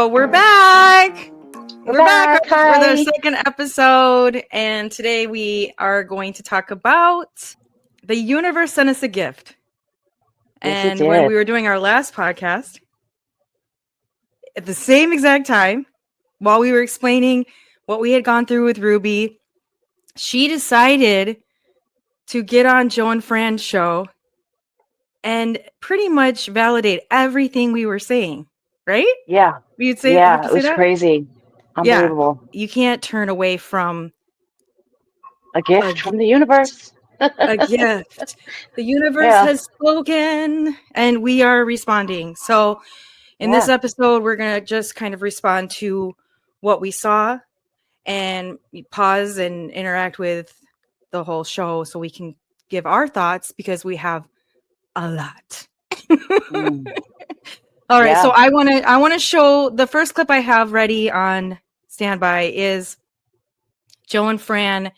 So we're back. We're back for the second episode, and today we are going to talk about the universe sent us a gift. Yes, and when we were doing our last podcast, at the same exact time, while we were explaining what we had gone through with Ruby, she decided to get on Joe and Fran's show and pretty much validate everything we were saying, right? Yeah. You'd say, yeah, you it was that? crazy. Unbelievable. Yeah, you can't turn away from a gift from the universe. A gift. The universe has spoken, and we are responding. So in this episode, we're going to just kind of respond to what we saw and pause and interact with the whole show so we can give our thoughts, because we have a lot. All right, so I want to show the first clip I have ready on standby is Joe and Fran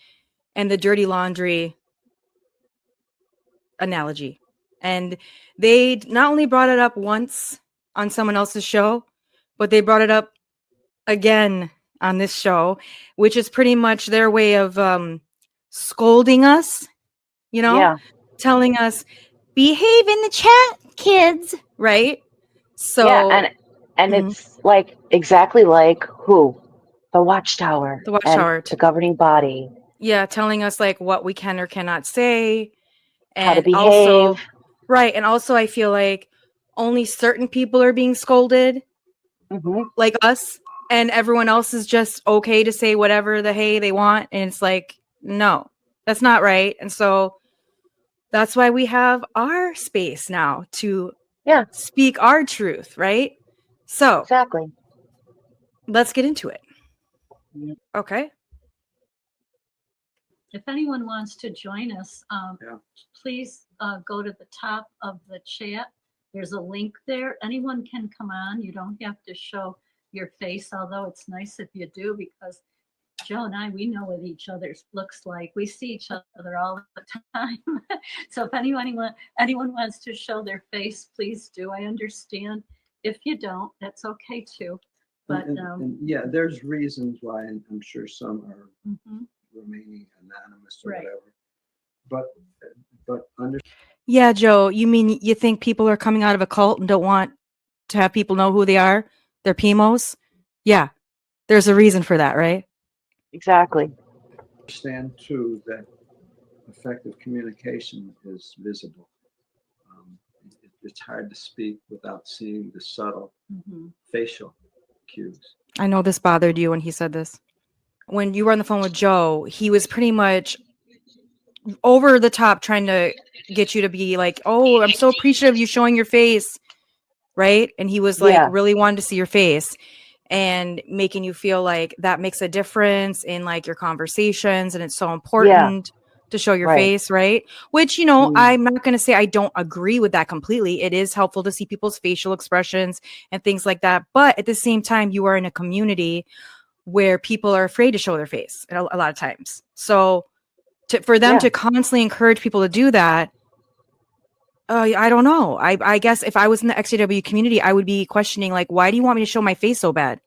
and the dirty laundry analogy. And they not only brought it up once on someone else's show, but they brought it up again on this show, which is pretty much their way of scolding us, telling us, behave in the chat, kids, right? So and it's like exactly like who? The Watchtower. The Watchtower. And the governing body. Yeah, telling us like what we can or cannot say. And how to behave. Also, right. And also I feel like only certain people are being scolded, like us, and everyone else is just okay to say whatever the hey they want. And it's like, no, that's not right. And so that's why we have our space now to speak our truth, right? So exactly. Let's get into it. Okay. If anyone wants to join us, please go to the top of the chat. There's a link there. Anyone can come on. You don't have to show your face, although it's nice if you do, because Joe and I, we know what each other looks like. We see each other all the time. So if anyone wants to show their face, please do. I understand. If you don't, that's okay too. But and there's reasons why, and I'm sure some are remaining anonymous or whatever. But yeah, Joe, you mean you think people are coming out of a cult and don't want to have people know who they are? They're PMOs? Yeah, there's a reason for that, right? Exactly. Understand too that effective communication is visible. It's hard to speak without seeing the subtle facial cues. I know this bothered you when he said this. When you were on the phone with Joe, he was pretty much over the top trying to get you to be like, oh, I'm so appreciative of you showing your face, right? And he was like really wanted to see your face and making you feel like that makes a difference in like your conversations, and it's so important to show your face, right? Which, I'm not going to say I don't agree with that completely. It is helpful to see people's facial expressions and things like that. But at the same time, you are in a community where people are afraid to show their face a lot of times. So for them to constantly encourage people to do that, I don't know. I guess if I was in the ExJW community, I would be questioning, like, why do you want me to show my face so bad?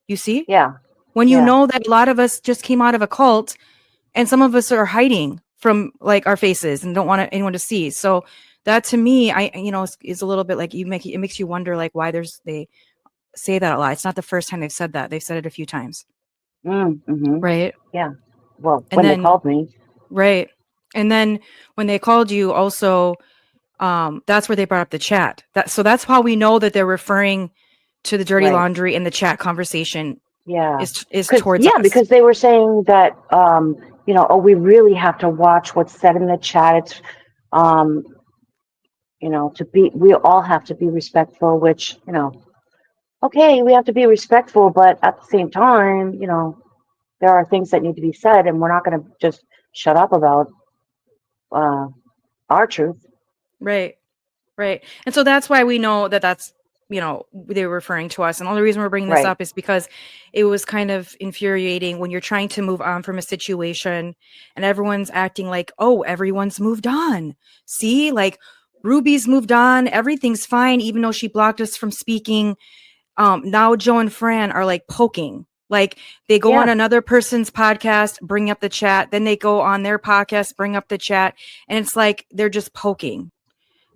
You see? Yeah. When you know that a lot of us just came out of a cult, and some of us are hiding from like our faces and don't want anyone to see. So that to me, is a little bit like it makes you wonder like why they say that a lot. It's not the first time they've said that. They've said it a few times. Right. Yeah. Well, when they called me. Right. And then when they called you also, that's where they brought up the chat. So that's how we know that they're referring to the dirty laundry in the chat conversation. Yeah. Is towards us. Because they were saying that, we really have to watch what's said in the chat. It's, we all have to be respectful, which, okay, we have to be respectful, but at the same time, there are things that need to be said, and we're not going to just shut up about our truth. Right. And so that's why we know that that's, they were referring to us. And the only reason we're bringing this up is because it was kind of infuriating when you're trying to move on from a situation and everyone's acting like, oh, everyone's moved on. See, like Ruby's moved on. Everything's fine, even though she blocked us from speaking Now Joe and Fran are like poking. Like they go on another person's podcast, bring up the chat, then they go on their podcast, bring up the chat, and it's like they're just poking.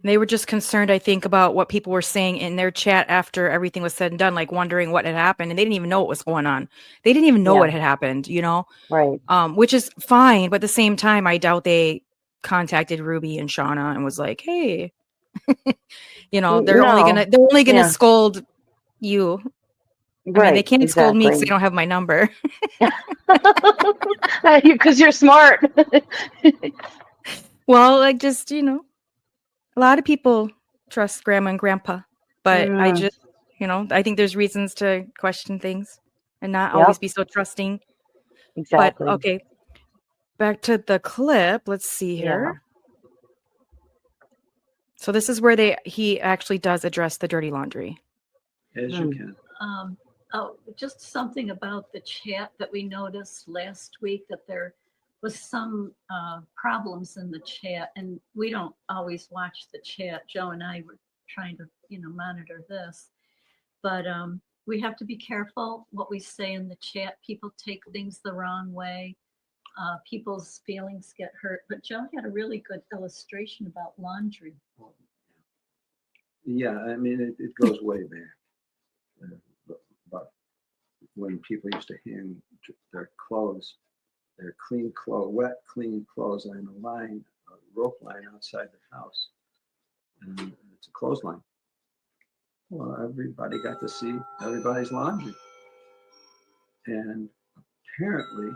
They were just concerned, I think, about what people were saying in their chat after everything was said and done, like wondering what had happened, and they didn't even know what was going on. They didn't even know what had happened, you know? Right. Which is fine, but at the same time, I doubt they contacted Ruby and Shawna and was like, "Hey, you know, they're only gonna scold you." I mean, they can't scold me because they don't have my number. Because you're smart. Well, like just, you know, a lot of people trust grandma and grandpa, but I just, you know, I think there's reasons to question things and not always be so trusting. Exactly. But okay, back to the clip. Let's see here. So this is where he actually does address the dirty laundry. As you can. Oh, just something about the chat that we noticed last week, that there was some problems in the chat, and we don't always watch the chat. Joe and I were trying to, you know, monitor this, but we have to be careful what we say in the chat. People take things the wrong way. People's feelings get hurt. But Joe had a really good illustration about laundry. Yeah, I mean, it goes way back. But when people used to hang their clothes, their clean clothes, wet, clean clothes on a line, a rope line outside the house. And it's a clothesline. Well, everybody got to see everybody's laundry. And apparently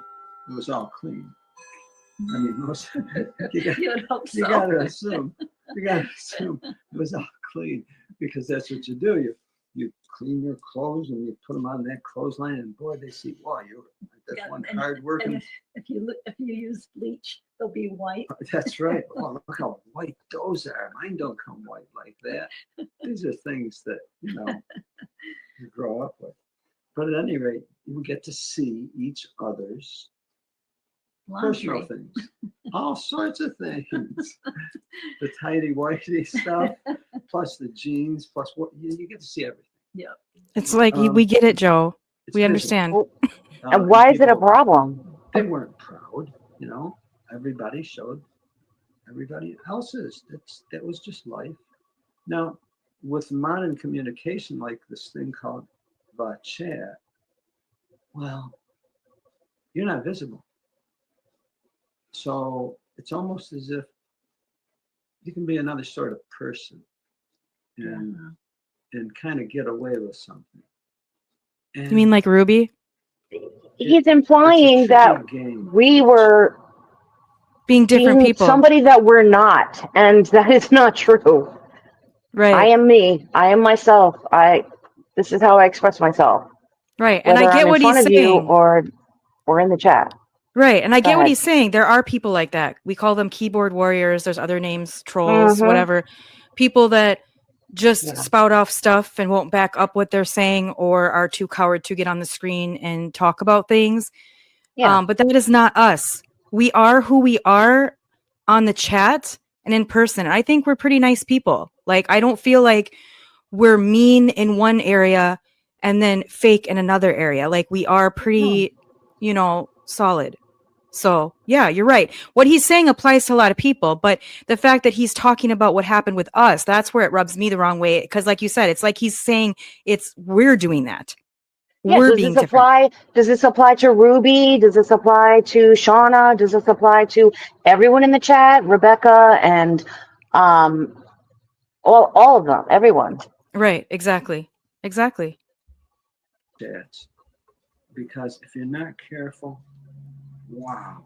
it was all clean. I mean, most you gotta assume it was all clean, because that's what you do. You clean your clothes and you put them on that clothesline, and boy, they see, wow, that's one hard working. If you use bleach, they'll be white. That's right. Oh, look how white those are. Mine don't come white like that. These are things that, you know, you grow up with. But at any rate, you get to see each other's personal things, all sorts of things. The tidy whitey stuff, plus the jeans, plus what you get to see everything. Yeah, it's like we get it, Joe. We understand. And why is it a problem? They weren't proud, you know. Everybody showed everybody else's. That was just life. Now, with modern communication, like this thing called chat, well, you're not visible. So it's almost as if you can be another sort of person and kind of get away with something. And you mean like Ruby? He's implying that we were being different people, somebody that we're not, and that is not true. Right. I am me. I am myself. This is how I express myself. Right. And I get what he's saying. Or in the chat. Right. And I get what he's saying. There are people like that. We call them keyboard warriors. There's other names, trolls, whatever. People that just spout off stuff and won't back up what they're saying, or are too coward to get on the screen and talk about things. But that is not us. We are who we are on the chat and in person. I think we're pretty nice people. Like, I don't feel like we're mean in one area and then fake in another area. Like, we are pretty, you know, solid. So, yeah, you're right. What he's saying applies to a lot of people, but the fact that he's talking about what happened with us, that's where it rubs me the wrong way. Because like you said, it's like he's saying we're doing that. Yeah, we're being different. Does this apply to Ruby? Does this apply to Shawna? Does this apply to everyone in the chat? Rebecca and all of them, everyone. Right, exactly. Chats. Because if you're not careful, wow,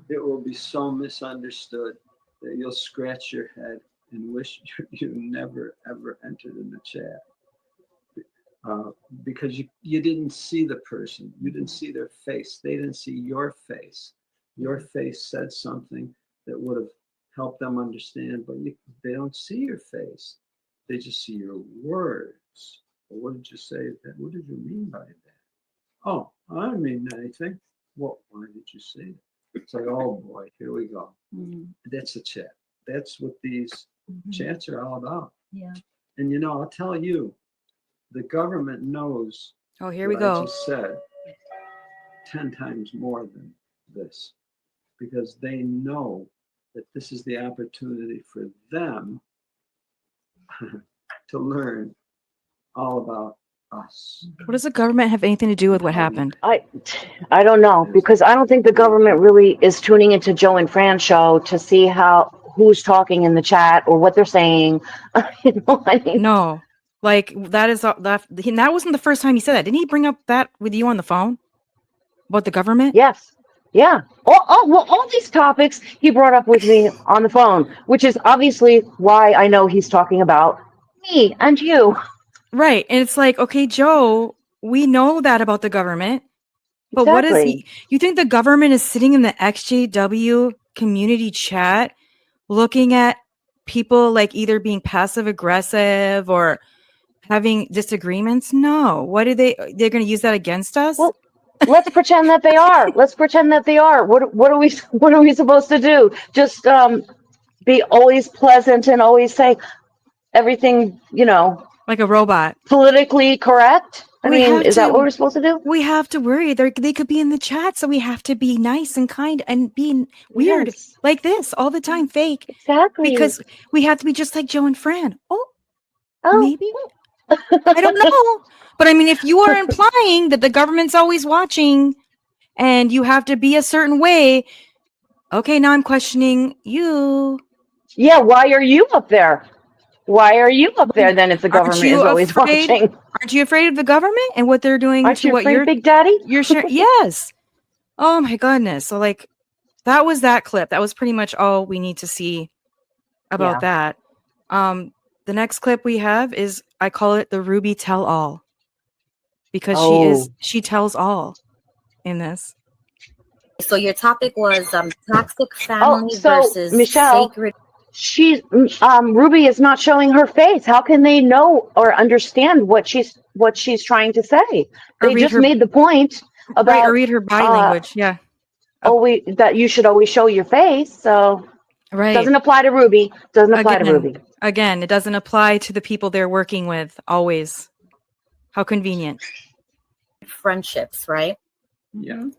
it will be so misunderstood that you'll scratch your head and wish you never ever entered in the chat, because you didn't see the person, you didn't see their face, they didn't see your face. Your face said something that would have helped them understand, but they don't see your face, they just see your words. Well, what did you say? What did you mean by that? Oh, I didn't mean anything. Well, why did you say it? It's like, oh boy, here we go. That's the chat. That's what these chats are all about. Yeah. And you know, I'll tell you, the government knows Oh, here we what I go. just said 10 times more than this, because they know that this is the opportunity for them to learn all about us. What does the government have anything to do with what happened? I don't know, because I don't think the government really is tuning into Joe and Fran's show to see who's talking in the chat or what they're saying. You know, I mean, No, like that wasn't the first time he said that. Didn't he bring up that with you on the phone about the government? yes, yeah. Well, all these topics he brought up with me on the phone, which is obviously why I know he's talking about me and you. Right, and it's like, okay, Joe, we know that about the government, but what is Exactly. you think the government is sitting in the ExJW community chat looking at people like either being passive aggressive or having disagreements? No. What are they're going to use that against us? Well, let's pretend that they are. Let's pretend that they are. What are we supposed to do? Just be always pleasant and always say everything, like a robot. politically correct? I mean, is that what we're supposed to do? We have to worry. They could be in the chat, so we have to be nice and kind and be weird Yes. like this all the time, fake. Exactly. Because we have to be just like Joe and Fran. Oh. Maybe. I don't know. But I mean, if you are implying that the government's always watching and you have to be a certain way, okay, now I'm questioning you. Yeah, why are you up there? Why are you up there then if the government is always watching? Aren't you afraid of the government and what they're doing Aren't to you what afraid, Big Daddy? you're sharing? Yes. Oh my goodness. So like that was that clip. That was pretty much all we need to see about that. The next clip we have is, I call it the Ruby tell all, because she tells all in this. So your topic was toxic family so versus Michelle, sacred. Ruby is not showing her face. How can they know or understand what she's trying to say? They just made the point about or read her body language. Yeah. That you should always show your face. So doesn't apply to Ruby. Doesn't apply to Ruby. Again, it doesn't apply to the people they're working with always. How convenient. Friendships, right? Yeah.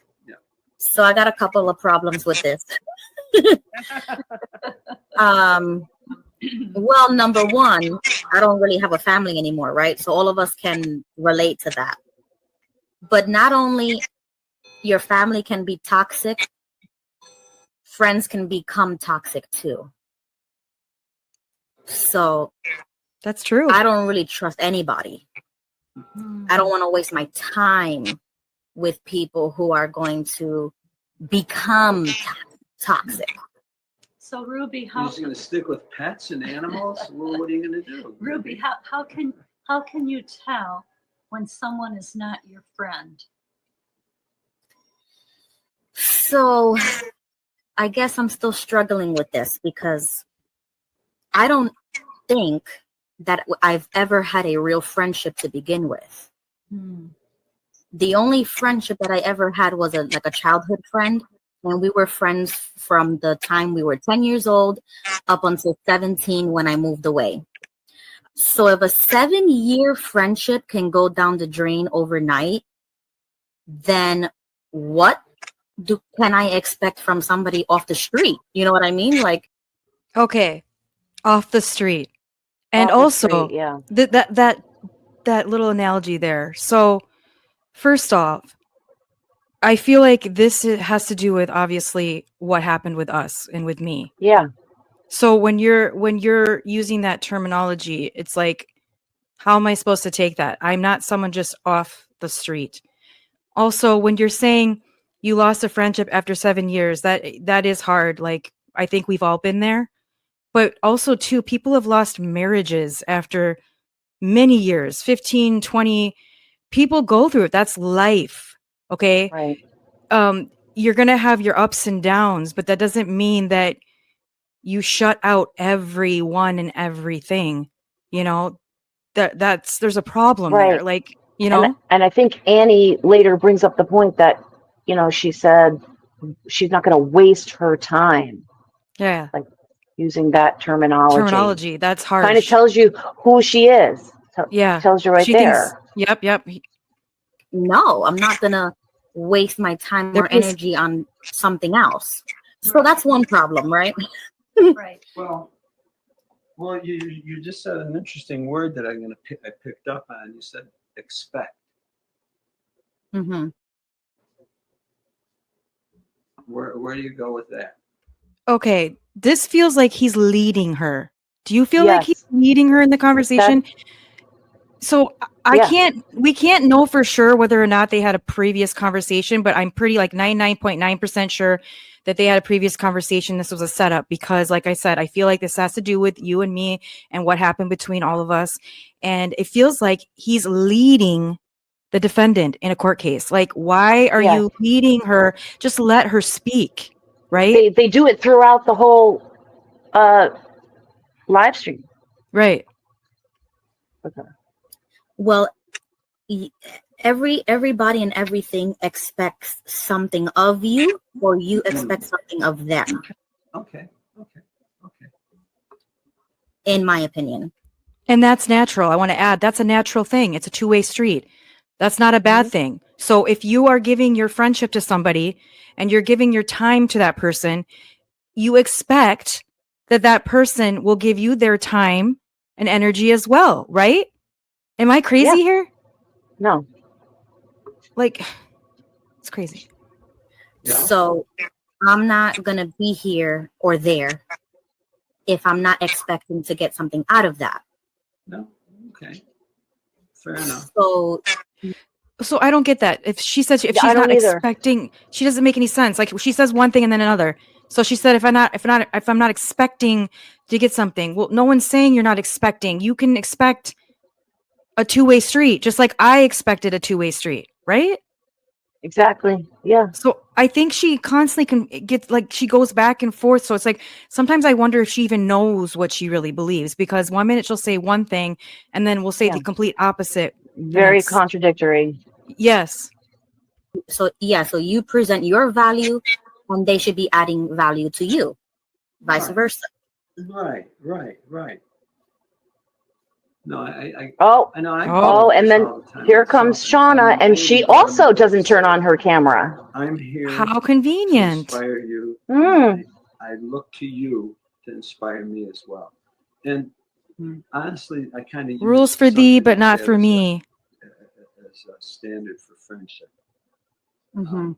So I got a couple of problems with this. Well, number one, I don't really have a family anymore, right? So all of us can relate to that. But not only your family can be toxic, friends can become toxic too. So that's true. I don't really trust anybody. I don't want to waste my time with people who are going to become toxic. So Ruby, You're just going to stick with pets and animals? Well, what are you going to do? Ruby, how can you tell when someone is not your friend? So I guess I'm still struggling with this because I don't think that I've ever had a real friendship to begin with. The only friendship that I ever had was a childhood friend, and we were friends from the time we were 10 years old up until 17 when I moved away. So if a 7-year friendship can go down the drain overnight, then what can I expect from somebody off the street? You know what I mean? Like, okay, off the street. And also, that little analogy there. So, first off, I feel like this has to do with obviously what happened with us and with me. Yeah. So when you're using that terminology, it's like, how am I supposed to take that? I'm not someone just off the street. Also, when you're saying you lost a friendship after 7 years, that is hard. Like, I think we've all been there. But also, too, people have lost marriages after many years, 15, 20. People go through it. That's life. Okay. Right. You're going to have your ups and downs, but that doesn't mean that you shut out everyone and everything. You know, there's a problem there. Like, you know, and I think Annie later brings up the point that, she said she's not going to waste her time. Yeah. Like using that terminology. That's hard. Kind of tells you who she is. Yeah. Tells you right She there. thinks, yep. No, I'm not gonna waste my time There or is- energy on something else. So that's one problem, right? Right. Well, you just said an interesting word that I picked up on. You said expect. Hmm. Where do you go with that? Okay, this feels like he's leading her. Do you feel like he's Yes. leading her in the conversation? So Yeah. we can't know for sure whether or not they had a previous conversation, but I'm pretty like 99.9% sure that they had a previous conversation. This was a setup because, like I said, I feel like this has to do with you and me and what happened between all of us. And it feels like he's leading the defendant in a court case. Like, why are Yes. you leading her? Just let her speak, right? They do it throughout the whole live stream. Right. Well, y- everybody and everything expects something of you, or you expect something of them, Okay. in my opinion. And that's natural. I want to add that's a natural thing. It's a two-way street. That's not a bad thing. So if you are giving your friendship to somebody and you're giving your time to that person, you expect that that person will give you their time and energy as well, right? Am I crazy Yeah. here? No. Like, it's crazy. Yeah. So I'm not gonna be here or there if I'm not expecting to get something out of that. No. Okay. Fair enough. So I don't get that. If she says if Yeah, I she's not don't either. expecting, she doesn't make any sense. Like she says one thing and then another. So she said if I'm not expecting to get something, well, no one's saying you're not expecting. You can expect a two-way street, just like I expected a two-way street, right? Exactly. Yeah. So I think she constantly can get like she goes back and forth. So it's like sometimes I wonder if she even knows what she really believes because one minute she'll say one thing and then we'll say Yeah. the complete opposite. Very next. contradictory. Yes. So you present your value, and they should be adding value to you, vice Right. versa. Right. No, I Oh, know. I Oh, and then all the time here myself. comes Shawna, and she also doesn't turn on her camera. I'm here how to convenient. inspire you. Mm. I look to you to inspire me as well. And honestly, I kind of Rules for thee, but not for me. as a standard for friendship. Mhm.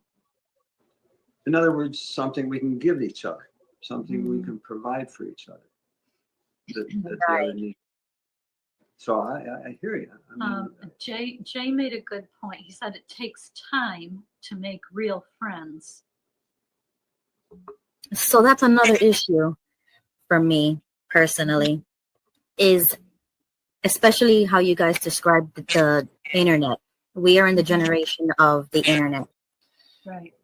In other words, something we can give each other, something we can provide for each other that the other needs. So I hear you. I mean, Jay made a good point. He said it takes time to make real friends. So that's another issue for me personally, is especially how you guys describe the internet. We are in the generation of the internet. Right.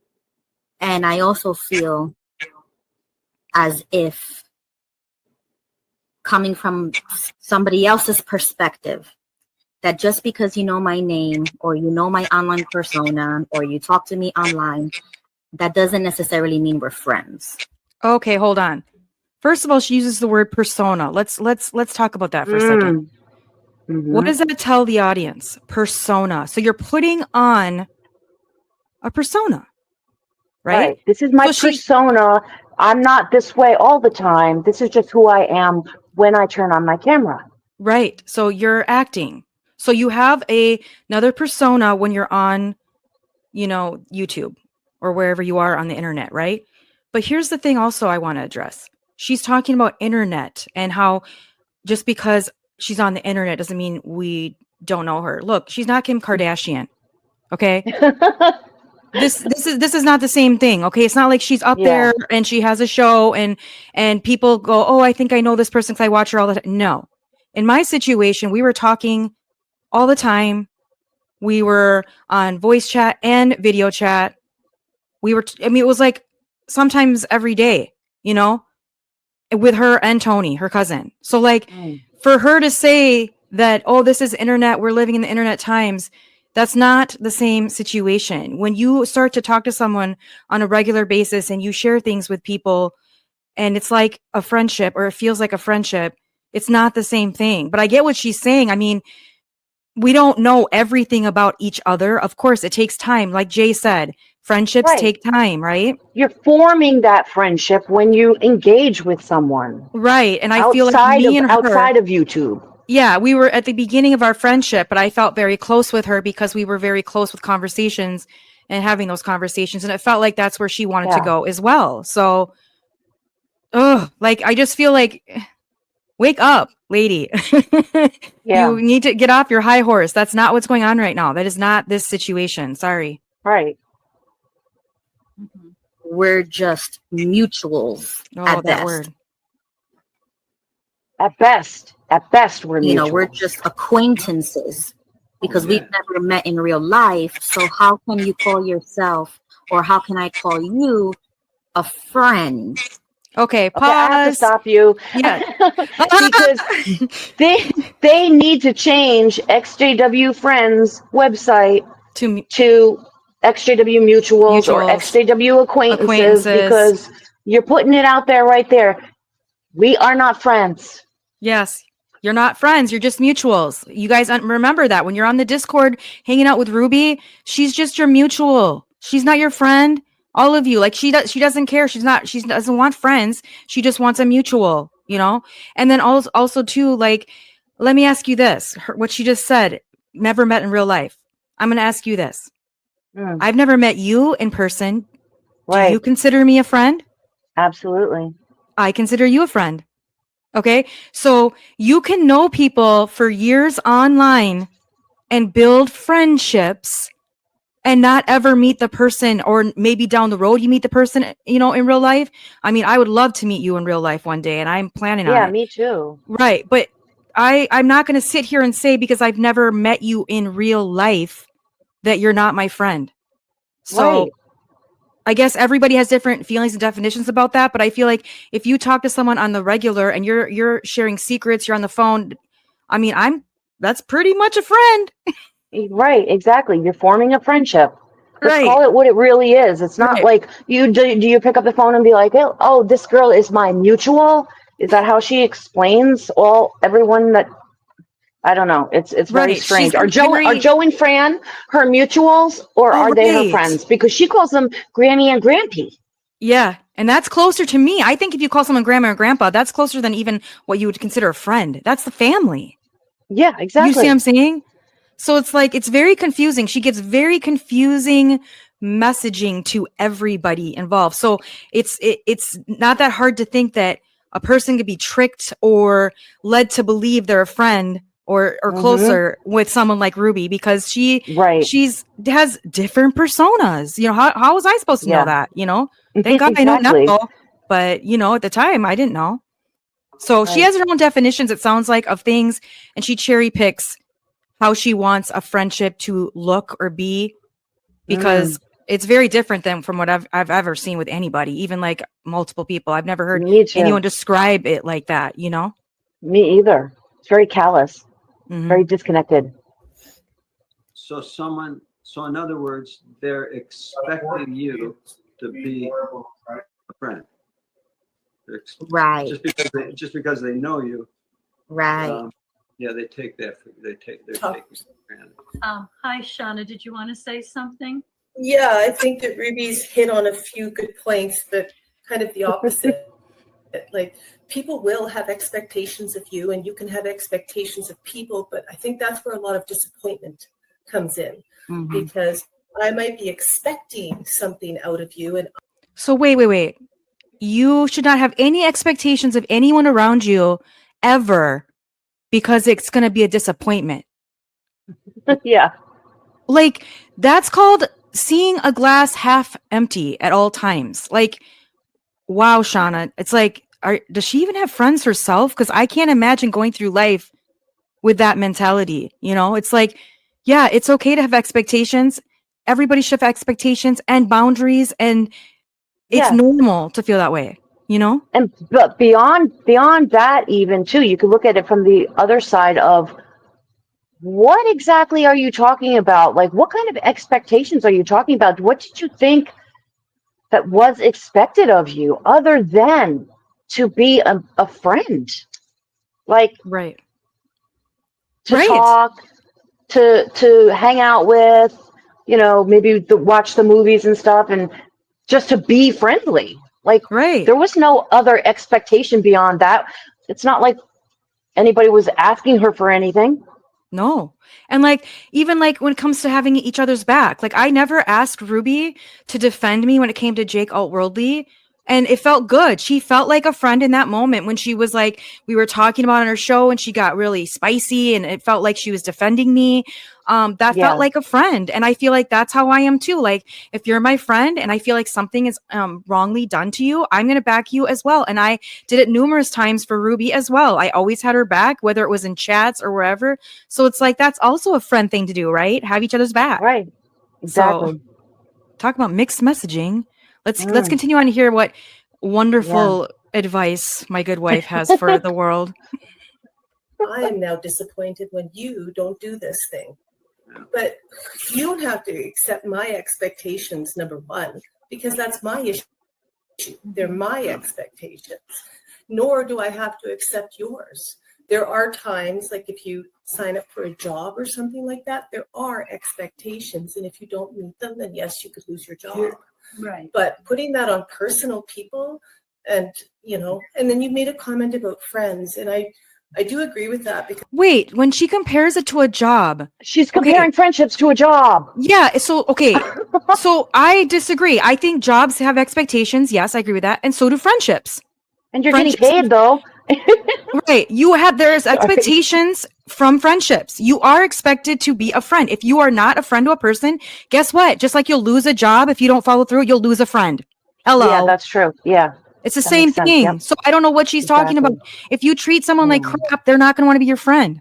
And I also feel as if, coming from somebody else's perspective, that just because you know my name or you know my online persona or you talk to me online, that doesn't necessarily mean we're friends. Okay, hold on. First of all, she uses the word persona. Let's talk about that for a second. Mm-hmm. What does that tell the audience? Persona. So you're putting on a persona, right? This is my So she- persona. I'm not this way all the time. This is just who I am when I turn on my camera. Right. So you're acting. So you have another persona when you're on, YouTube or wherever you are on the internet, right? But here's the thing also I want to address. She's talking about internet and how just because she's on the internet doesn't mean we don't know her. Look, she's not Kim Kardashian. Okay? This is not the same thing. Okay? It's not like she's up there and she has a show and people go, "Oh, I think I know this person cuz I watch her all the time." No. In my situation, we were talking all the time. We were on voice chat and video chat. It was like sometimes every day, with her and Tony, her cousin. So like for her to say that, "Oh, this is internet, we're living in the internet times," that's not the same situation. When you start to talk to someone on a regular basis and you share things with people and it's like a friendship or it feels like a friendship, It's not the same thing. But I get what she's saying. I mean, we don't know everything about each other. Of course, it takes time. Like Jay said, friendships Right. take time, right? You're forming that friendship when you engage with someone Right. And I feel like me and her, outside of YouTube. yeah, we were at the beginning of our friendship, but I felt very close with her because we were very close with conversations and having those conversations. And it felt like that's where she wanted to Yeah. go as well. So, like, I just feel like, wake up, lady. Yeah. You need to get off your high horse. That's not what's going on right now. That is not this situation. Sorry. Right. We're just mutuals Oh, at that best. word. At best, we're You know, mutual. we're just acquaintances because Yeah. we've never met in real life. So how can you call yourself, or how can I call you, a friend? Okay, Okay, I have to pause. stop you. Yeah. Because they need to change ExJW Friends website To to ExJW Mutuals or Mutuals. ExJW Acquaintances, because you're putting it out there right there. We are not friends. yes, you're not friends. You're just mutuals. You guys remember that when you're on the Discord hanging out with Ruby, she's just your mutual. She's not your friend. All of you, like she doesn't care. She doesn't want friends. She just wants a mutual, you know? And then also too, like, let me ask you this. What she just said, never met in real life. I'm going to ask you this. I've never met you in person. Right. Do you consider me a friend? Absolutely. I consider you a friend. Okay. So you can know people for years online and build friendships and not ever meet the person, or maybe down the road you meet the person, you know, in real life. I mean, I would love to meet you in real life one day and I'm planning on Yeah, it. me too. Right. But I'm not going to sit here and say because I've never met you in real life that you're not my friend. So Right. I guess everybody has different feelings and definitions about that, but I feel like if you talk to someone on the regular and you're sharing secrets, you're on the phone, I mean, that's pretty much a friend. Right, exactly. You're forming a friendship. Let's Right. call it what it really is. It's not Right. like do you pick up the phone and be like, oh, this girl is my mutual? Is that how she explains everyone that I don't know. It's very Right. strange. She's Are very Joe and Fran her mutuals, or are they her right. friends? Because she calls them Granny and Grampy. Yeah. And that's closer to me. I think if you call someone grandma or grandpa, that's closer than even what you would consider a friend. That's the family. Yeah, exactly. You see what I'm saying? So it's like, it's very confusing. She gives very confusing messaging to everybody involved. So it's not that hard to think that a person could be tricked or led to believe they're a friend or closer with someone like Ruby, because she has different personas. You know, how was I supposed to know that? You know, thank God I know now, but you know, at the time I didn't know. So she has her own definitions, it sounds like, of things, and she cherry picks how she wants a friendship to look or be, because it's very different than from what I've ever seen with anybody, even like multiple people. I've never heard anyone describe it like that, you know? Me either. It's very callous, very disconnected. So in other words, they're expecting you to be a friend. Right. Just because they know you. Right. Yeah, they're taking it for granted. Hi, Shawna. Did you want to say something? Yeah, I think that Ruby's hit on a few good points, but kind of the opposite. Like, people will have expectations of you, and you can have expectations of people, but I think that's where a lot of disappointment comes in, because I might be expecting something out of you. And so wait. You should not have any expectations of anyone around you ever, because it's going to be a disappointment. Yeah. Like, that's called seeing a glass half empty at all times. Like, wow, Shawna, it's like, does she even have friends herself? Because I can't imagine going through life with that mentality. You know, it's like, yeah, it's okay to have expectations. Everybody should have expectations and boundaries, and it's normal to feel that way, you know? And but beyond that, even too, you can look at it from the other side of, what exactly are you talking about? Like, what kind of expectations are you talking about? What did you think that was expected of you other than to be a friend? like Right. to Right. talk, to hang out with, maybe to watch the movies and stuff, and just to be friendly. Like, Right. there was no other expectation beyond that. It's not like anybody was asking her for anything. No. And like, even like when it comes to having each other's back, like I never asked Ruby to defend me when it came to Jake Altworldly. And it felt good. She felt like a friend in that moment when she was like, we were talking about on her show and she got really spicy and it felt like she was defending me. That Yeah. felt like a friend. And I feel like that's how I am too. Like if you're my friend and I feel like something is wrongly done to you, I'm going to back you as well. And I did it numerous times for Ruby as well. I always had her back, whether it was in chats or wherever. So it's like, that's also a friend thing to do, right? Have each other's back. Right. Exactly. So, talk about mixed messaging. Let's continue on to hear what wonderful advice my good wife has for the world. I am now disappointed when you don't do this thing. But you don't have to accept my expectations, number one, because that's my issue. They're my expectations. Nor do I have to accept yours. There are times, like if you sign up for a job or something like that, there are expectations. And if you don't meet them, then yes, you could lose your job. Right. But putting that on personal people and, and then you made a comment about friends. And I do agree with that because Wait, when she compares it to a job, She's comparing friendships to a job. yeah. So so I disagree. I think jobs have expectations. Yes, I agree with that, and so do friendships. And you're getting Friendships- paid, though. Right. There's expectations from friendships. You are expected to be a friend. If you are not a friend to a person, guess what? Just like you'll lose a job if you don't follow through, you'll lose a friend. Hello. Yeah, that's true. Yeah. It's the that same makes sense, thing. yep. So I don't know what she's talking about. If you treat someone like crap, they're not going to want to be your friend.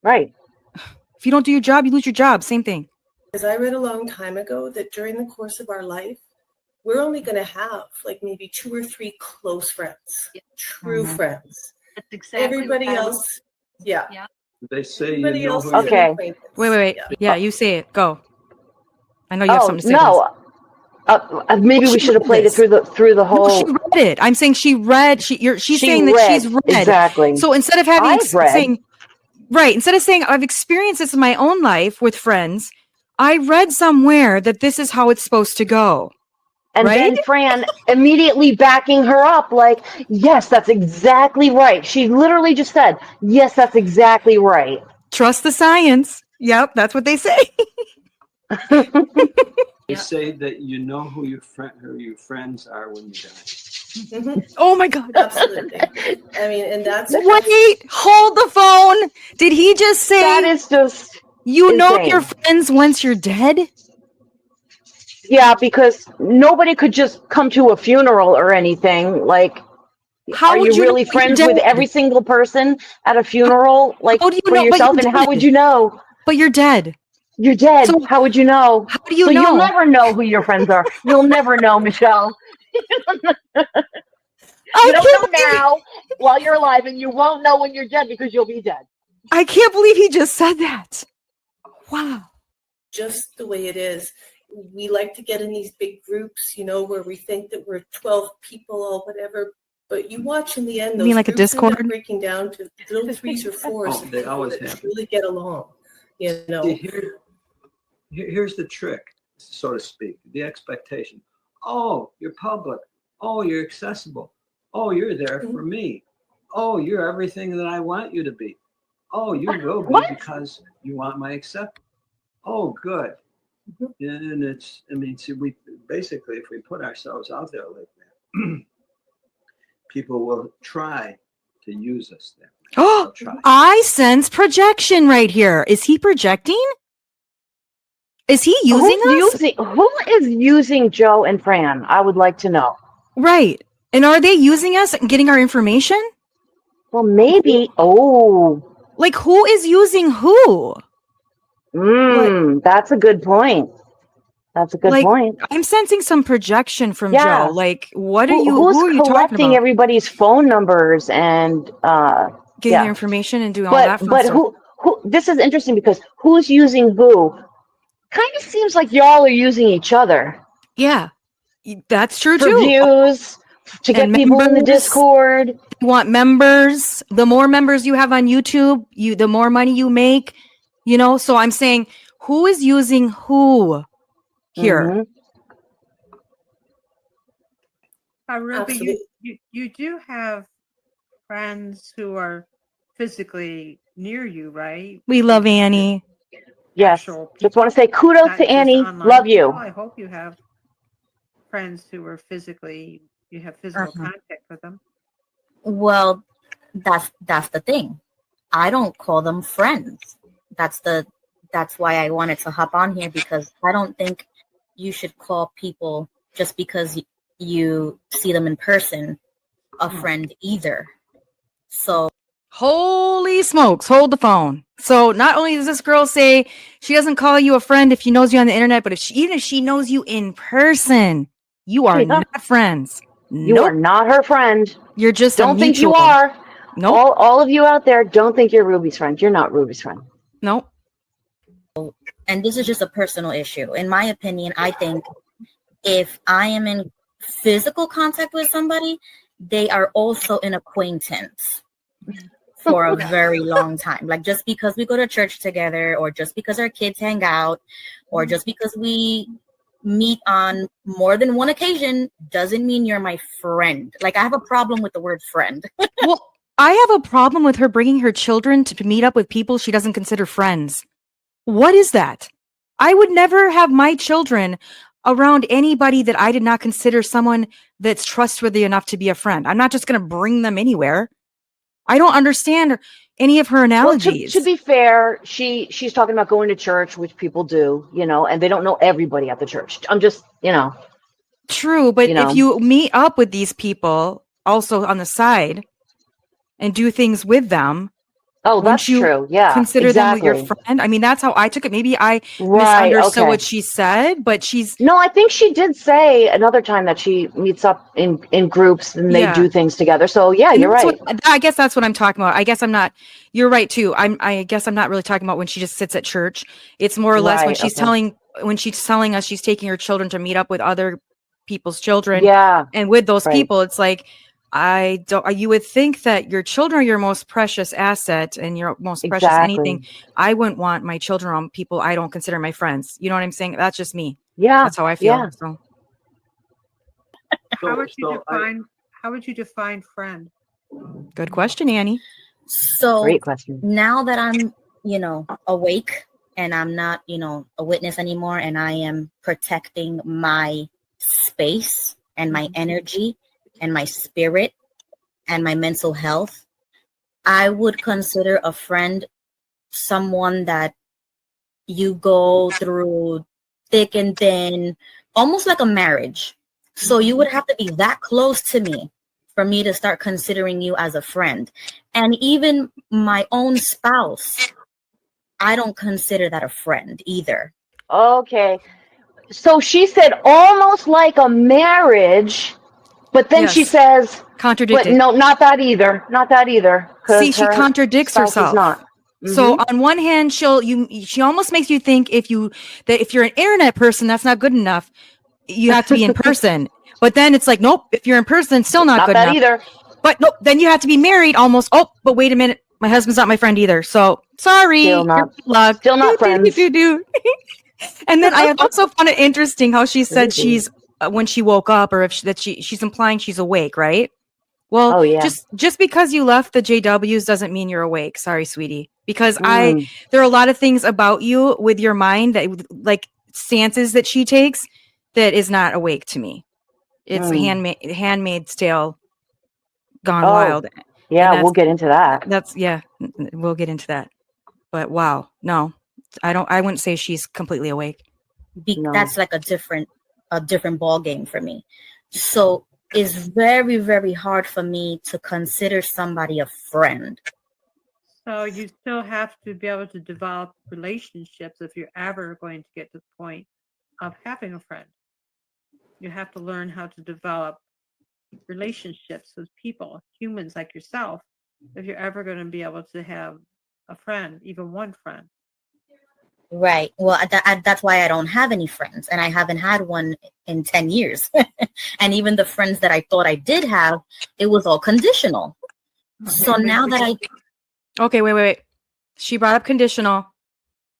Right. If you don't do your job, you lose your job. Same thing. I read a long time ago that during the course of our life, we're only going to have like maybe 2 or 3 close friends, true friends. That's exactly Everybody what I was- else, yeah. They say Everybody you know else who is an Okay. acquaintance. Wait. Yeah. Yeah, you say it. Go. I know you have Oh, something to say. no. Maybe Well, we she should have read played this. it through the No, whole. she read it. I'm saying she read. She's She saying that she's read. Exactly. So instead of having I've read. saying right, instead of saying I've experienced this in my own life with friends, I read somewhere that this is how it's supposed to go. And right? then Fran immediately backing her up, like, yes, that's exactly right. She literally just said, yes, that's exactly right. Trust the science. Yep, that's what they say. They say that you know who your friends are when you die. Mhm. Oh my God. Absolutely. I mean, and that's Wait, hold the phone. Did he just say That is just you know insane. your friends once you're dead? Yeah, because nobody could just come to a funeral or anything. Like, How are would you really know you're friends with dead? every single person at a funeral? Like, How do you for know- but yourself? you're And how would dead. you know? But you're dead. You're dead. So- how would you know? How do you So know? you'll never know who your friends are. You'll never know, Michelle. You don't know now while you're alive, and you won't know when you're dead because you'll be dead. I can't believe he just said that. Wow. just the way it is. We like to get in these big groups, where we think that we're 12 people or whatever. But you watch in the end, You those mean like a groups end up Discord? breaking down to little 3s or 4s. Oh, of they people always that have. really get along. See, here's the trick, so to speak. The expectation. Oh, you're public. Oh, you're accessible. Oh, you're there for me. Oh, you're everything that I want you to be. Oh, you will be because you want my acceptance. Oh, good. And we basically, if we put ourselves out there like that, people will try to use us there. Oh, I sense projection right here. Is he projecting? Is he using us? Who is using Joe and Fran? I would like to know. Right. And are they using us and getting our information? Well, maybe. Oh. Like, who is using who? That's a good point. That's a good point. I'm sensing some projection from Yeah. Joe. Like, what are Who- you? Who's Who are you talking collecting about? everybody's phone numbers and Getting yeah. their information and doing all that. But who? This is interesting because who's using who? Kind of seems like y'all are using each other Yeah, that's true for too. views, to get And people in the members. Discord. You want members. The more members you have on YouTube, the more money you make. So I'm saying, who is using who here? Mhm. Ruby, Absolutely. you do have friends who are physically near you, right? We love Annie. Yes. Actual Just want to people, say kudos not to just Annie. online Love people. you. I hope you have friends who are you have physical contact with them. Well, that's the thing. I don't call them friends. That's why I wanted to hop on here, because I don't think you should call people just because you see them in person a friend either. So Holy smokes, hold the phone. So not only does this girl say she doesn't call you a friend if she knows you on the internet, but even if she knows you in person, you are Yeah. not friends. You are not her friend. You're just Don't a think you mutual. are. Nope. All of you out there, don't think you're Ruby's friend. You're not Ruby's friend. Nope. And this is just a personal issue. In my opinion, I think if I am in physical contact with somebody, they are also an acquaintance for a very long time. Like, just because we go to church together, or just because our kids hang out, or just because we meet on more than one occasion, doesn't mean you're my friend. Like, I have a problem with the word friend. Well, I have a problem with her bringing her children to meet up with people she doesn't consider friends. What is that? I would never have my children around anybody that I did not consider someone that's trustworthy enough to be a friend. I'm not just going to bring them anywhere. I don't understand any of her analogies. Well, to be fair, she's talking about going to church, which people do, and they don't know everybody at the church. I'm just, True, but you know. if you meet up with these people also on the side and do things with them, oh, that's you true. Yeah, consider them your exactly. friend? I mean, that's how I took it. Maybe I Right, misunderstood okay. what she said, but No, I think she did say another time that she meets up in groups and they do things together. So yeah, And you're right. I guess that's what I'm talking about. I guess I'm not. You're right too. I guess I'm not really talking about when she just sits at church. It's more or less when she's telling us she's taking her children to meet up with other people's children. Yeah. And with those right. people, it's like, you would think that your children are your most precious asset and your most precious anything. I wouldn't want my children around people I don't consider my friends. You know what I'm saying? That's just me. Yeah. That's how I feel. Yeah. So How would you define friend? good question, Annie. So great question. Now that I'm, awake and I'm not, a witness anymore, and I am protecting my space and my energy and my spirit and my mental health, I would consider a friend someone that you go through thick and thin, almost like a marriage. So you would have to be that close to me for me to start considering you as a friend. And even my own spouse, I don't consider that a friend either. Okay. So she said almost like a marriage, but then she says contradicted. But no, not that either. Not that either. See, she contradicts herself. Not. So on one hand, she almost makes you think if you're an internet person, that's not good enough. You have to be in person. But then it's like, nope, if you're in person, still not good enough. Either. But nope, then you have to be married almost. Oh, but wait a minute. My husband's not my friend either. So sorry. Still not friends. And then I also found it interesting how she said she's when she woke up, or she's implying she's awake, right? Well, just because you left the JWs doesn't mean you're awake. Sorry, sweetie. Because there are a lot of things about you with your mind that, like stances that she takes, that is not awake to me. It's Handmaid's Tale gone wild. Yeah, we'll get into that. We'll get into that. But wow, no, I wouldn't say she's completely awake. That's like a different ball game for me. So it's very, very hard for me to consider somebody a friend. So you still have to be able to develop relationships if you're ever going to get to the point of having a friend. You have to learn how to develop relationships with people, humans like yourself, if you're ever going to be able to have a friend, even one friend. Right. Well, that's why I don't have any friends, and I haven't had one in 10 years. And even the friends that I thought I did have, it was all conditional. So now that Okay, wait. She brought up conditional.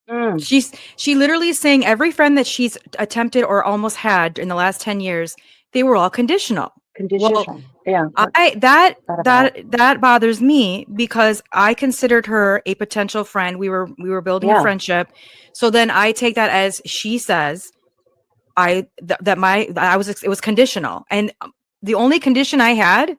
Mm, She literally is saying every friend that she's attempted or almost had in the last 10 years, they were all conditional. conditional. Yeah. That bothers me because I considered her a potential friend. We were building a Yeah. friendship. So then I take that as she says it was conditional. And the only condition I had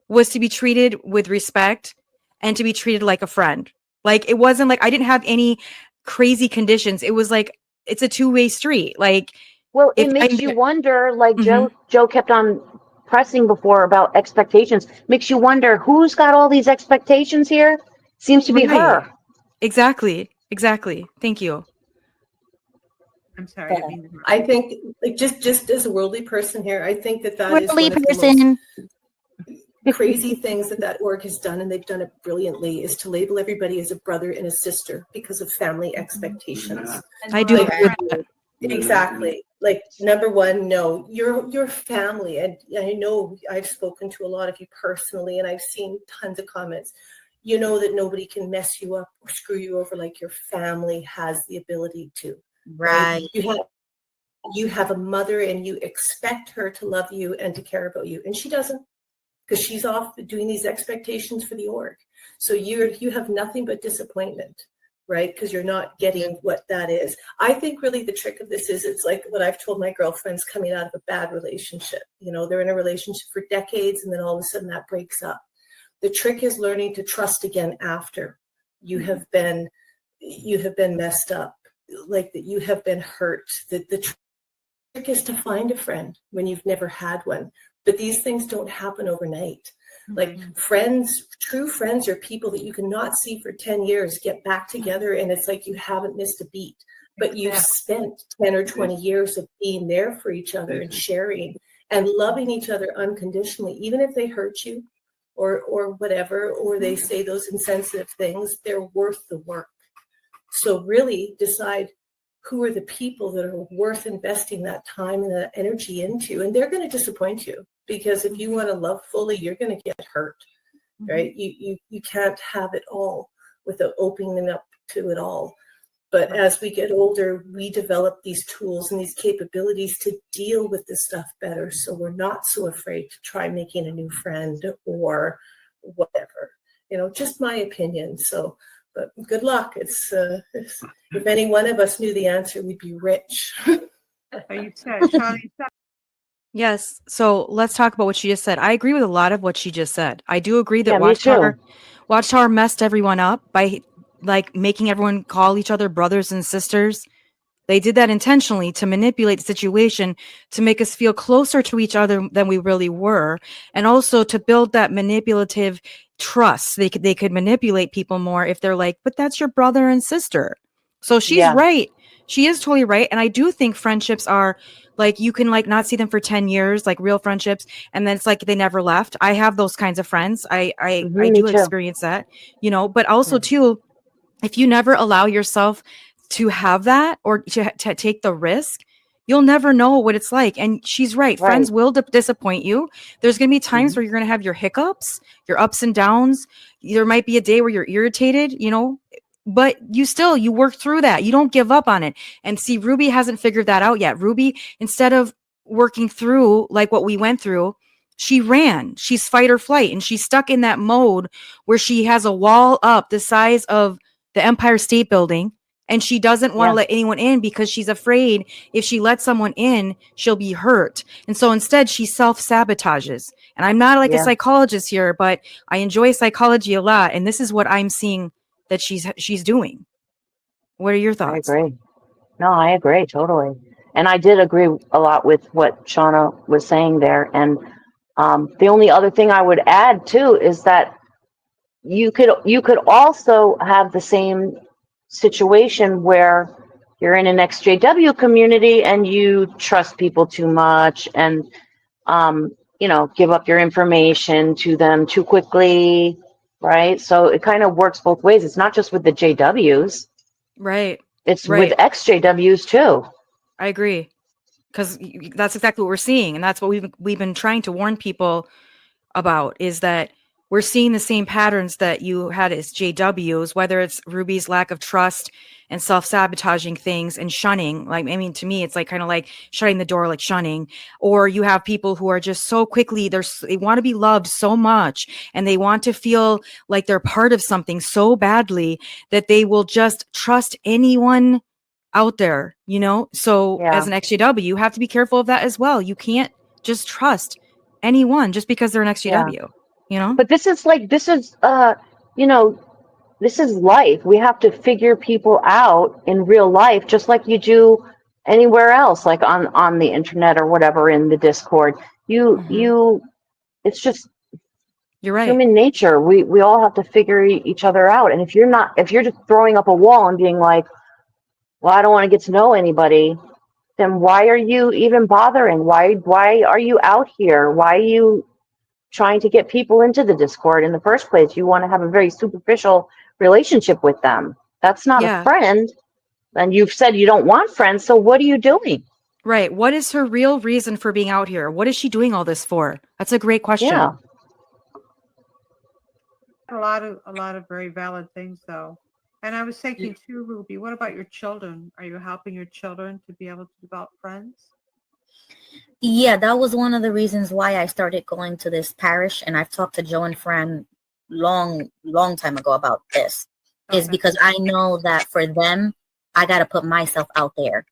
was to be treated with respect and to be treated like a friend. Like, it wasn't like I didn't have any crazy conditions. It was like, it's a two-way street. Like, Well, it if makes I'm you wonder, like Mhm. Joe kept on pressing before about expectations. Makes you wonder who's got all these expectations here? Seems to be Right. her. Exactly. Thank you. I'm sorry. I didn't mean to interrupt. I think, like, just as a worldly person here, I think that is worldly one of the person, most crazy things that org has done, and they've done it brilliantly, is to label everybody as a brother and a sister because of family expectations. I do Like, agree with that. exactly. Like, number one, no, your family, and I know I've spoken to a lot of you personally, and I've seen tons of comments. You know that nobody can mess you up or screw you over like your family has the ability to. right? You have a mother, and you expect her to love you and to care about you, and she doesn't, because she's off doing these expectations for the org. So you have nothing but disappointment, right? Because you're not getting what that is. I think really the trick of this is, it's like what I've told my girlfriends coming out of a bad relationship. You know, they're in a relationship for decades, and then all of a sudden that breaks up. The trick is learning to trust again after you have been messed up, like that you have been hurt. The trick is to find a friend when you've never had one. But these things don't happen overnight. Like, friends, true friends are people that you cannot see for 10 years, get back together, and it's like you haven't missed a beat. But you've spent 10 or 20 years of being there for each other and sharing and loving each other unconditionally, even if they hurt you or whatever, or they say those insensitive things, they're worth the work. So really decide who are the people that are worth investing that time and that energy into. And they're going to disappoint you, because if you want to love fully, you're going to get hurt, right? You can't have it all without opening up to it all. But as we get older, we develop these tools and these capabilities to deal with this stuff better. So we're not so afraid to try making a new friend or whatever, just my opinion. So, but good luck. It's if any one of us knew the answer, we'd be rich. Shawna, Yes. So let's talk about what she just said. I agree with a lot of what she just said. I do agree that Yeah, me too. Watchtower messed everyone up by like making everyone call each other brothers and sisters. They did that intentionally to manipulate the situation, to make us feel closer to each other than we really were, and also to build that manipulative trust. They could manipulate people more if they're like, but that's your brother and sister. So she's Yeah. right. She is totally right. And I do think friendships are like, you can like not see them for 10 years, like real friendships, and then it's like they never left. I have those kinds of friends. I Me do too. experience that, but also too, if you never allow yourself to have that or to take the risk, you'll never know what it's like. And she's right. Friends will disappoint you. There's going to be times where you're going to have your hiccups, your ups and downs. There might be a day where you're irritated, but you work through that. You don't give up on it. And see, Ruby hasn't figured that out yet. Ruby, instead of working through like what we went through, she ran. She's fight or flight, and she's stuck in that mode where she has a wall up the size of the Empire State Building, and she doesn't want to let anyone in because she's afraid if she lets someone in, she'll be hurt. And so instead she self-sabotages. And I'm not like a psychologist here, but I enjoy psychology a lot. And this is what I'm seeing that she's doing. What are your thoughts? I agree. No, I agree totally. And I did agree a lot with what Shawna was saying there. And the only other thing I would add too is that you could also have the same situation where you're in an ExJW community and you trust people too much and give up your information to them too quickly, right? So it kind of works both ways. It's not just with the JWs. Right. It's Right. with ExJWs too. I agree. Because that's exactly what we're seeing. And that's what we've been trying to warn people about, is that we're seeing the same patterns that you had as JWs, whether it's Ruby's lack of trust and self-sabotaging things and shunning. Like, I mean, to me, it's like kind of like shutting the door, like shunning. Or you have people who are just so quickly, they want to be loved so much, and they want to feel like they're part of something so badly that they will just trust anyone out there, you know? So Yeah. as an XJW, you have to be careful of that as well. You can't just trust anyone just because they're an XJW, you know? But this is you know, this is life. We have to figure people out in real life, just like you do anywhere else, like on the internet or whatever, in the Discord. It's just You're right. human nature. We all have to figure each other out. And if you're just throwing up a wall and being like, well, I don't want to get to know anybody, then why are you even bothering? Why are you out here? Why are you trying to get people into the Discord in the first place? You want to have a very superficial relationship with them. That's not a friend. And you've said you don't want friends, so what are you doing? Right. What is her real reason for being out here? What is she doing all this for? That's a great question. Yeah. A lot of very valid things, though. And I was thinking too, Ruby, what about your children? Are you helping your children to be able to develop friends? Yeah, that was one of the reasons why I started going to this parish, and I've talked to Joe and Fran long time ago about this. Is because I know that for them, I got to put myself out there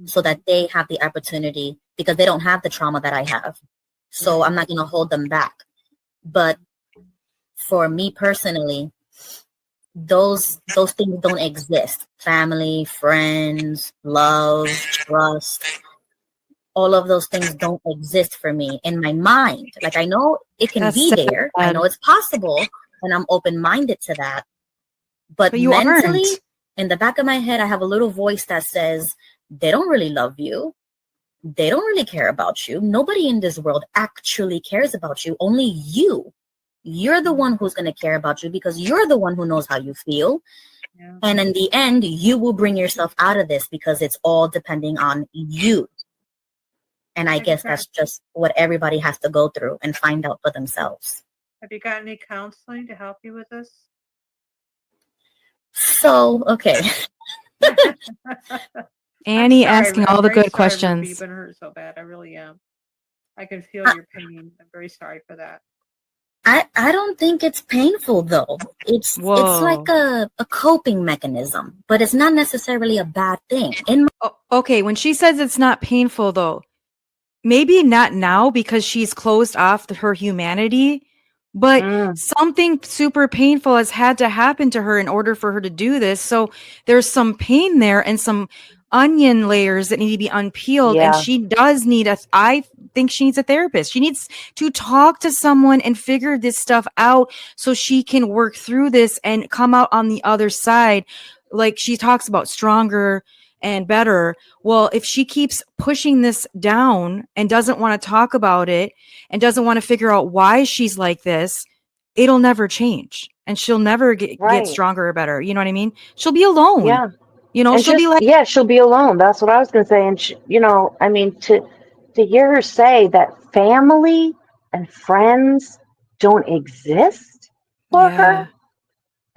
so that they have the opportunity, because they don't have the trauma that I have. So I'm not going to hold them back. But for me personally, those things don't exist. Family, friends, love, trust, all of those things don't exist for me in my mind. Like, I know it can be there. I know it's possible, and I'm open-minded to that. But you mentally, aren't. in the back of my head, I have a little voice that says, they don't really love you. They don't really care about you. Nobody in this world actually cares about you. Only you. You're the one who's going to care about you, because you're the one who knows how you feel. Yeah. And in the end, you will bring yourself out of this, because it's all depending on you. And I guess that's just what everybody has to go through and find out for themselves. Have you got any counseling to help you with this? So, okay. Annie asking all the good questions. Ruby, you've been hurt so bad. I really am. I can feel your pain. I'm very sorry for that. I don't think it's painful, though. It's like a coping mechanism, but it's not necessarily a bad thing. Okay, when she says it's not painful, though, maybe not now because she's closed off her humanity, but something super painful has had to happen to her in order for her to do this. So there's some pain there and some onion layers that need to be unpeeled. And she does need I think she needs a therapist. She needs to talk to someone and figure this stuff out so she can work through this and come out on the other side. Like she talks about, stronger and better. Well, if she keeps pushing this down and doesn't want to talk about it and doesn't want to figure out why she's like this, it'll never change, and she'll never get stronger or better. You know what I mean? She'll be alone. Yeah. You know, and she'll be like, she'll be alone. That's what I was going to say. And she, you know, I mean, to hear her say that family and friends don't exist for her,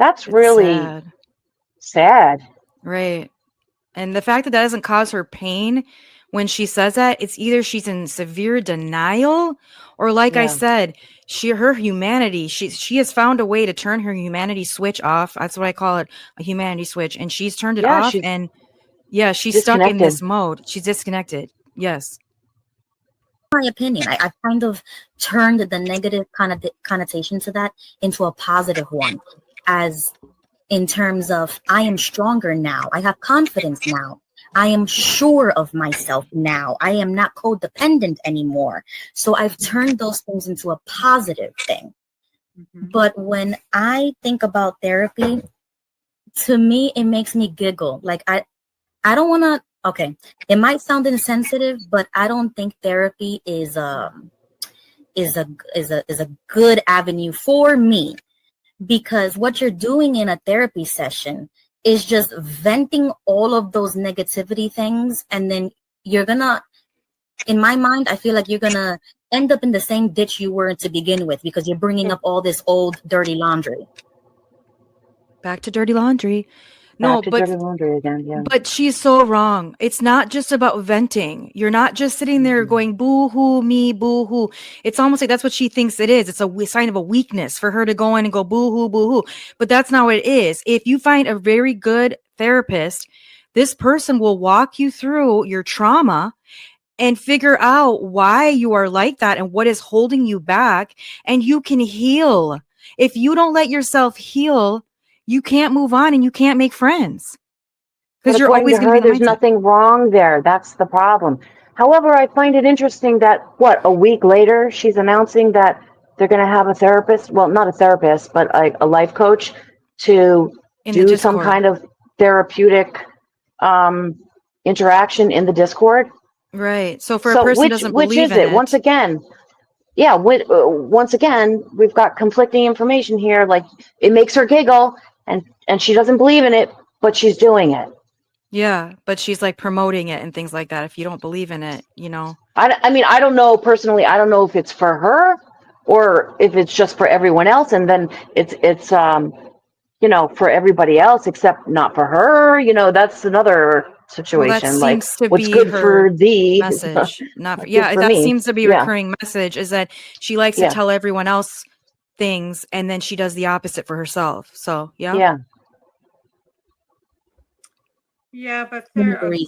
that's really sad. Right. And the fact that doesn't cause her pain when she says that, it's either she's in severe denial or, like I said, her humanity, she has found a way to turn her humanity switch off. That's what I call it, a humanity switch. And she's turned it off, and she's stuck in this mode. She's disconnected. Yes. My opinion, I've kind of turned the negative connotation to that into a positive one, as in terms of, I am stronger now. I have confidence now. I am sure of myself now. I am not codependent anymore. So I've turned those things into a positive thing. Mm-hmm. But when I think about therapy, to me, it makes me giggle. Like I don't want to, okay, it might sound insensitive, but I don't think therapy is a good avenue for me. Because what you're doing in a therapy session is just venting all of those negativity things, and then you're gonna, in my mind, I feel like you're gonna end up in the same ditch you were to begin with, because you're bringing up all this old dirty laundry. Back to dirty laundry. No, Back to dirty laundry again. Yeah. but she's so wrong. It's not just about venting. You're not just sitting there going, boo hoo, me, boo hoo. It's almost like that's what she thinks it is. It's a sign of a weakness for her to go in and go, boo hoo, boo hoo. But that's not what it is. If you find a very good therapist, this person will walk you through your trauma and figure out why you are like that and what is holding you back. And you can heal. If you don't let yourself heal, you can't move on and you can't make friends. But Because you're according always to going to her, be there's nothing wrong there. That's the problem. However, I find it interesting that, a week later, she's announcing that they're going to have a therapist, well, not a therapist, but a life coach to in the do some Discord. kind of therapeutic interaction in the Discord. Right. So for a person who doesn't which believe is in it? Once again, yeah, once again, we've got conflicting information here. Like, it makes her giggle, and she doesn't believe in it, but she's doing it. Yeah, but she's like promoting it and things like that. If you don't believe in it, you know. I mean, I don't know personally. I don't know if it's for her or if it's just for everyone else, and then it's for everybody else except not for her. That's another Well, that situation. Like, seems to what's be good for her thee, message. Not for, not good yeah, for that me. seems to be a Yeah, recurring message is that she likes to yeah, tell everyone else things and then she does the opposite for herself. So, yeah. yeah. Yeah, but Agreed.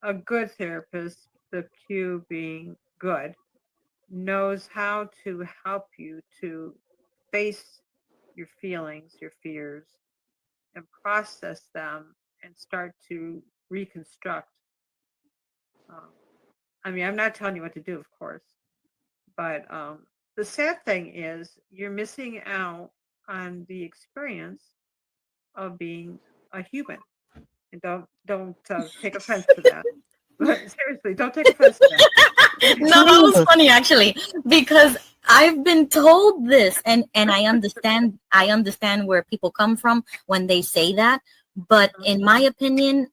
a good therapist, the Q being good, knows how to help you to face your feelings, your fears, and process them and start to reconstruct. I mean, I'm not telling you what to do, of course, but the sad thing is you're missing out on the experience of being a human. And don't take offense to that. But seriously, don't take offense to that. No, that was funny actually, because I've been told this, and I understand where people come from when they say that, but in my opinion,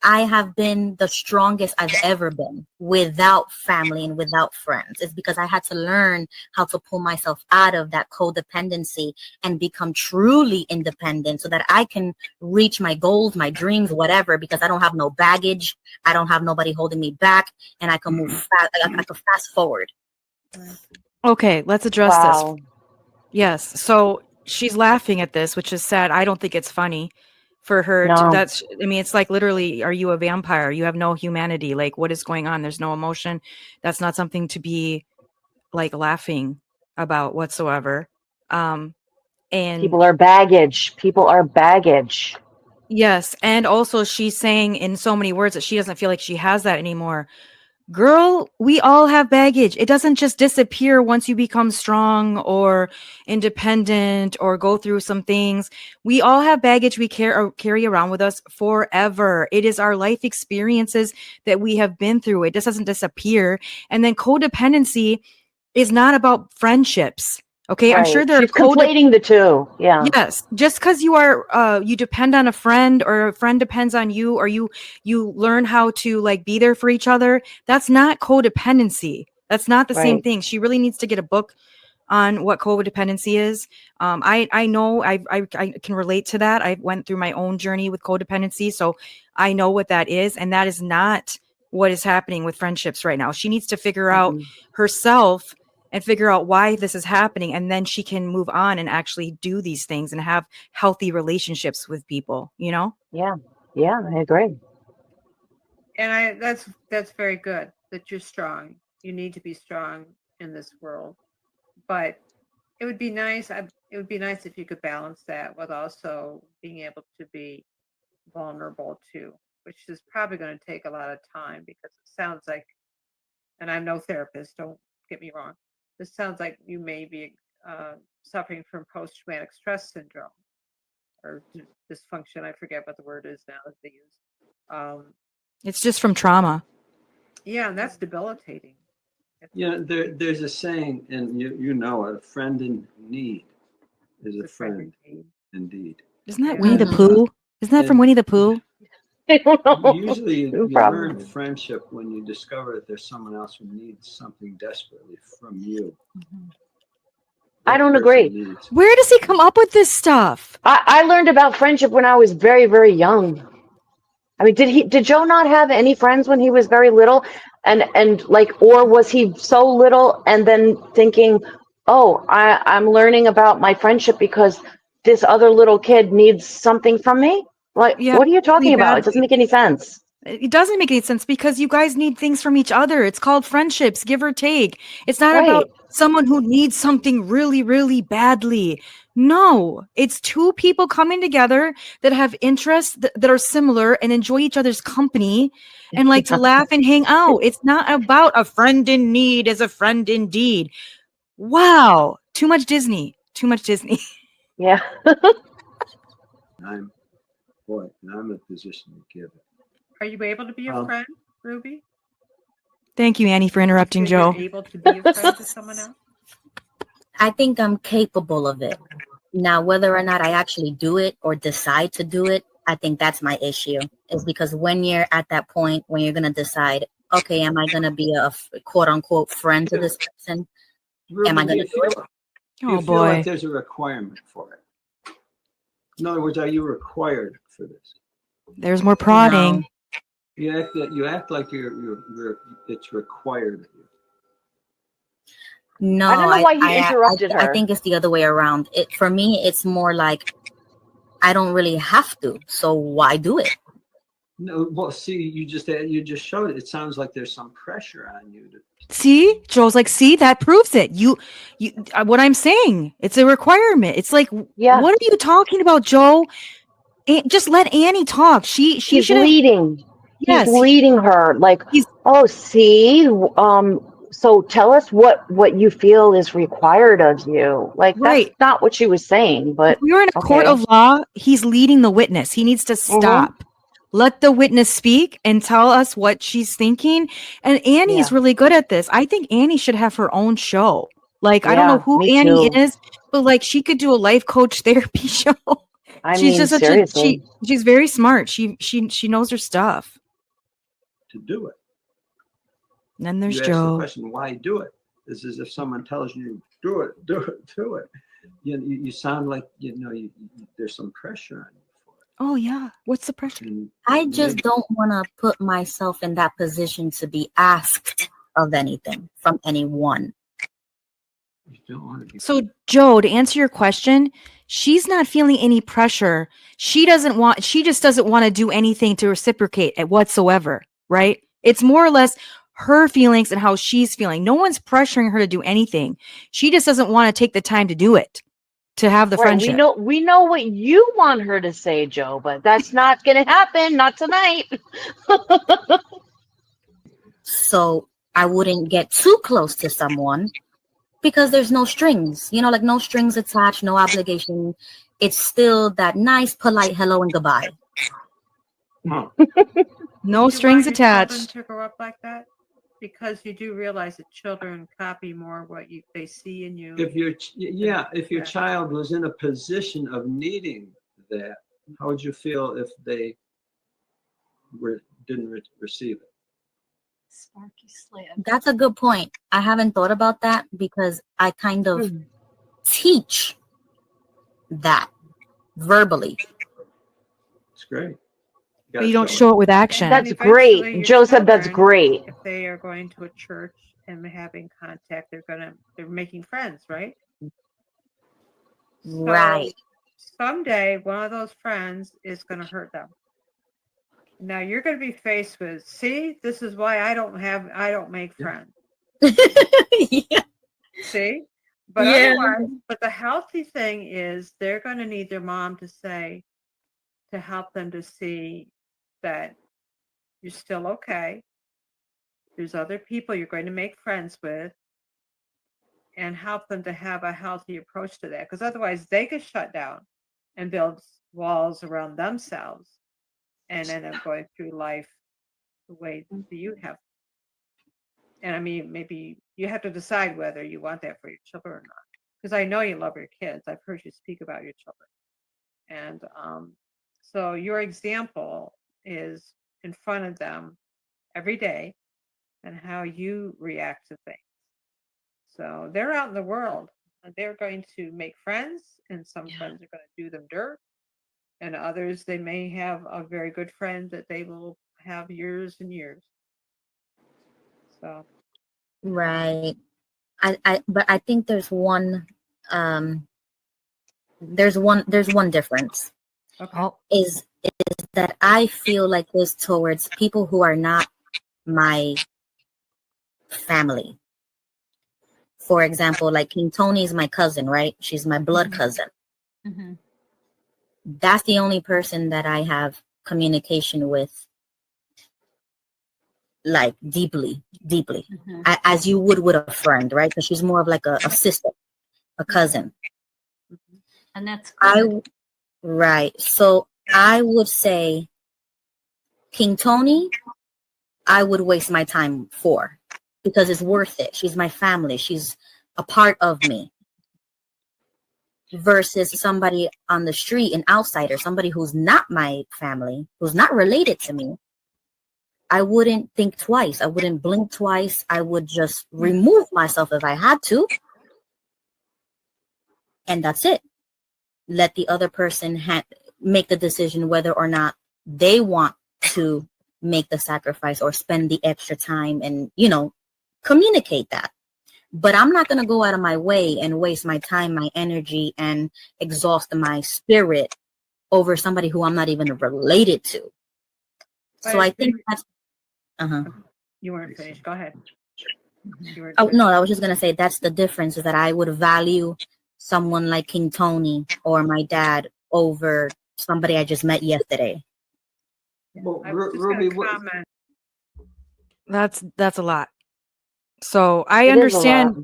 I have been the strongest I've ever been without family and without friends. It's because I had to learn how to pull myself out of that codependency and become truly independent so that I can reach my goals, my dreams, whatever, because I don't have no baggage. I don't have nobody holding me back, and I can move fast. I can fast forward. Okay, let's address Wow. this. Yes. So she's laughing at this, which is sad. I don't think it's funny for her to No. it's like literally, are you a vampire? You have no humanity. Like, what is going on? There's no emotion. That's not something to be like laughing about whatsoever. And People are baggage. People are baggage. yes, and also she's saying in so many words that she doesn't feel like she has that anymore. Girl, we all have baggage. It doesn't just disappear once you become strong or independent or go through some things. We all have baggage we carry around with us forever. It is our life experiences that we have been through. It just doesn't disappear. And then codependency is not about friendships. Okay, I'm sure there She's are conflating the two. Yeah. Yes, just because you depend on a friend or a friend depends on you, or you learn how to like be there for each other, that's not codependency. That's not the same Right. thing. She really needs to get a book on what codependency is. I know I can relate to that. I went through my own journey with codependency, so I know what that is, and that is not what is happening with friendships right now. She needs to figure out herself and figure out why this is happening, and then she can move on and actually do these things and have healthy relationships with people, you know? Yeah. Yeah, I agree. And that's very good that you're strong. You need to be strong in this world. But it would be nice if you could balance that with also being able to be vulnerable too, which is probably going to take a lot of time, because it sounds like, and I'm no therapist, don't get me wrong, this sounds like you may be suffering from post-traumatic stress syndrome or dysfunction. I forget what the word is now that they use. It's just from trauma. Yeah, and that's debilitating. There's a saying, and you know, a friend in need is a friend indeed. Isn't that Yeah. Winnie the Mhm. Pooh? Isn't that from And- Winnie the Pooh? I don't know. Usually you Probably. learn friendship when you discover that there's someone else who needs something desperately from you. I That don't person agree. needs- Where does he come up with this stuff? I learned about friendship when I was very, very young. I mean, did Joe not have any friends when he was very little? And like, or was he so little and then thinking, oh, I'm learning about my friendship because this other little kid needs something from me? Like, Yeah, what are you really talking about? It badly. doesn't make any sense. It doesn't make any sense because you guys need things from each other. It's called friendships, give or take. It's not Right. about someone who needs something really, really badly. No, it's two people coming together that have interests that are similar and enjoy each other's company and like to laugh and hang out. It's not about a friend in need is a friend indeed. Wow. Too much Disney. Too much Disney. Yeah. I'm in a position to give it. Are you able to be a friend, Ruby? Thank you, Annie, for Do you interrupting feel Joe. you're able to be a friend to someone else? I think I'm capable of it. Now, whether or not I actually do it or decide to do it, I think that's my issue. Is because when you're at that point when you're going to decide, okay, am I going to be a quote unquote friend to this person? Am I Ruben, going to do it? do you Oh feel like boy. there's a requirement for it? In other words, are you required for this? There's more prodding. You act like it's required of you. No, I don't know why he interrupted I her. think it's the other way around. For me, it's more like I don't really have to, so why do it? No, well, see, you just showed it. It sounds like there's some pressure on you to. See, Joe's like, see, that proves it. You, what I'm saying, it's a requirement. It's like, Yeah. what are you talking about, Joe? Just let Annie talk. She He's should have. leading. Yes, He's leading her. Like, he's oh, see, so tell us what you feel is required of you. Like, that's right. not what she was saying, but If we were in a court okay. of law, he's leading the witness. He needs to stop. Let the witness speak and tell us what she's thinking. And Annie's Yeah. really good at this. I think Annie should have her own show. Like, I don't know Yeah, who me Annie too. is, but like she could do a life coach therapy show. I She's mean, just such seriously. she's very smart. She knows her stuff. To do it. And then there's You ask the Joe. question, why do it? This is if someone tells you, do it. You sound like there's some pressure on you for it. Oh yeah. What's the pressure? And I just maybe- don't want to put myself in that position to be asked of anything from anyone. you don't want to be. So Joe, to answer your question, she's not feeling any pressure. She just doesn't want to do anything to reciprocate it whatsoever, right? It's more or less her feelings and how she's feeling. No one's pressuring her to do anything. She just doesn't want to take the time to do it, to have the Right, friendship. we know what you want her to say, Joe, but that's not gonna happen, not tonight. So I wouldn't get too close to someone because there's no strings, like no strings attached, no obligation. It's still that nice, polite hello and goodbye. Huh. No You strings want your children attached. to grow up like that, because you do realize that children copy more what they see in you. If your child was in a position of needing that, how would you feel if they didn't receive it? Sparky slab. That's a good point. I haven't thought about that because I kind of teach that verbally. It's great. But you don't show it with action. That's Eventually, great. your Joe said that's children, great. If they are going to a church and having contact, they're making friends, right? Right. So someday one of those friends is going to hurt them. Now you're going to be faced with, see, this is why I don't make friends. Yeah. See? But Yeah. otherwise, but the healthy thing is they're going to need their mom to say, to help them to see that you're still okay. There's other people you're going to make friends with, and help them to have a healthy approach to that. Because otherwise they get shut down and build walls around themselves and end up going through life the way that you have. And I mean, maybe you have to decide whether you want that for your children or not. Because I know you love your kids. I've heard you speak about your children. And so your example is in front of them every day and how you react to things. So they're out in the world and they're going to make friends, and some friends are going to do them dirt, and others, they may have a very good friend that they will have years and years. So Right. But I think there's one there's one difference. okay. Oh, Is that I feel like this towards people who are not my family. For example, like King Tony is my cousin, right? She's my blood cousin. Mhm. That's the only person that I have communication with, like deeply, Mhm. as you would with a friend, right? Because she's more of like a sister, a cousin. And that's I good. Right. So I would say King Tony, I would waste my time for, because it's worth it. She's my family. She's a part of me. Versus somebody on the street, an outsider, somebody who's not my family, who's not related to me. I wouldn't think twice. I wouldn't blink twice. I would just remove myself if I had to. And that's it. Let the other person make the decision whether or not they want to make the sacrifice or spend the extra time and, communicate that. But I'm not going to go out of my way and waste my time, my energy, and exhaust my spirit over somebody who I'm not even related to. So I think that's... You weren't finished. Go ahead. Oh, no, I was just going to say that's the difference, is that I would value someone like King Tony or my dad over somebody I just met yesterday. Well, I was just Ruby, going to comment. that's a lot. So I It is a lot.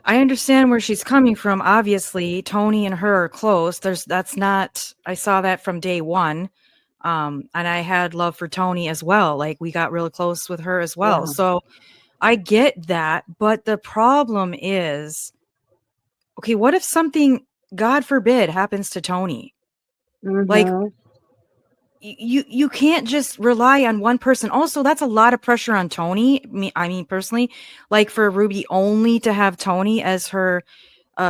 understand where she's coming from. Obviously, Tony and her are close. I saw that from day one. And I had love for Tony as well. Like, we got real close with her as well. Yeah. So I get that. But the problem is, okay, what if something, God forbid, happens to Tony? Like, Mhm. you can't just rely on one person. Also, that's a lot of pressure on Tony. I mean, personally, like for Ruby only to have Tony as her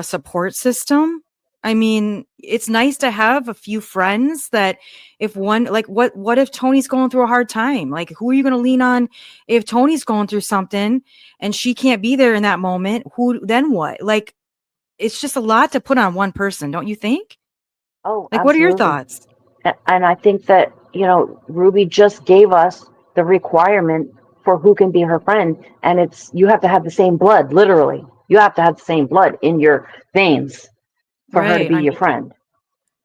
support system. I mean, it's nice to have a few friends that if one, like, what if Tony's going through a hard time? Like, who are you going to lean on if Tony's going through something and she can't be there in that moment? Then what? Like, it's just a lot to put on one person, don't you think? Oh, Like, what are your absolutely. thoughts? And I think that, Ruby just gave us the requirement for who can be her friend. And it's, you have to have the same blood, literally. You have to have the same blood in your veins for her to Right. be your friend.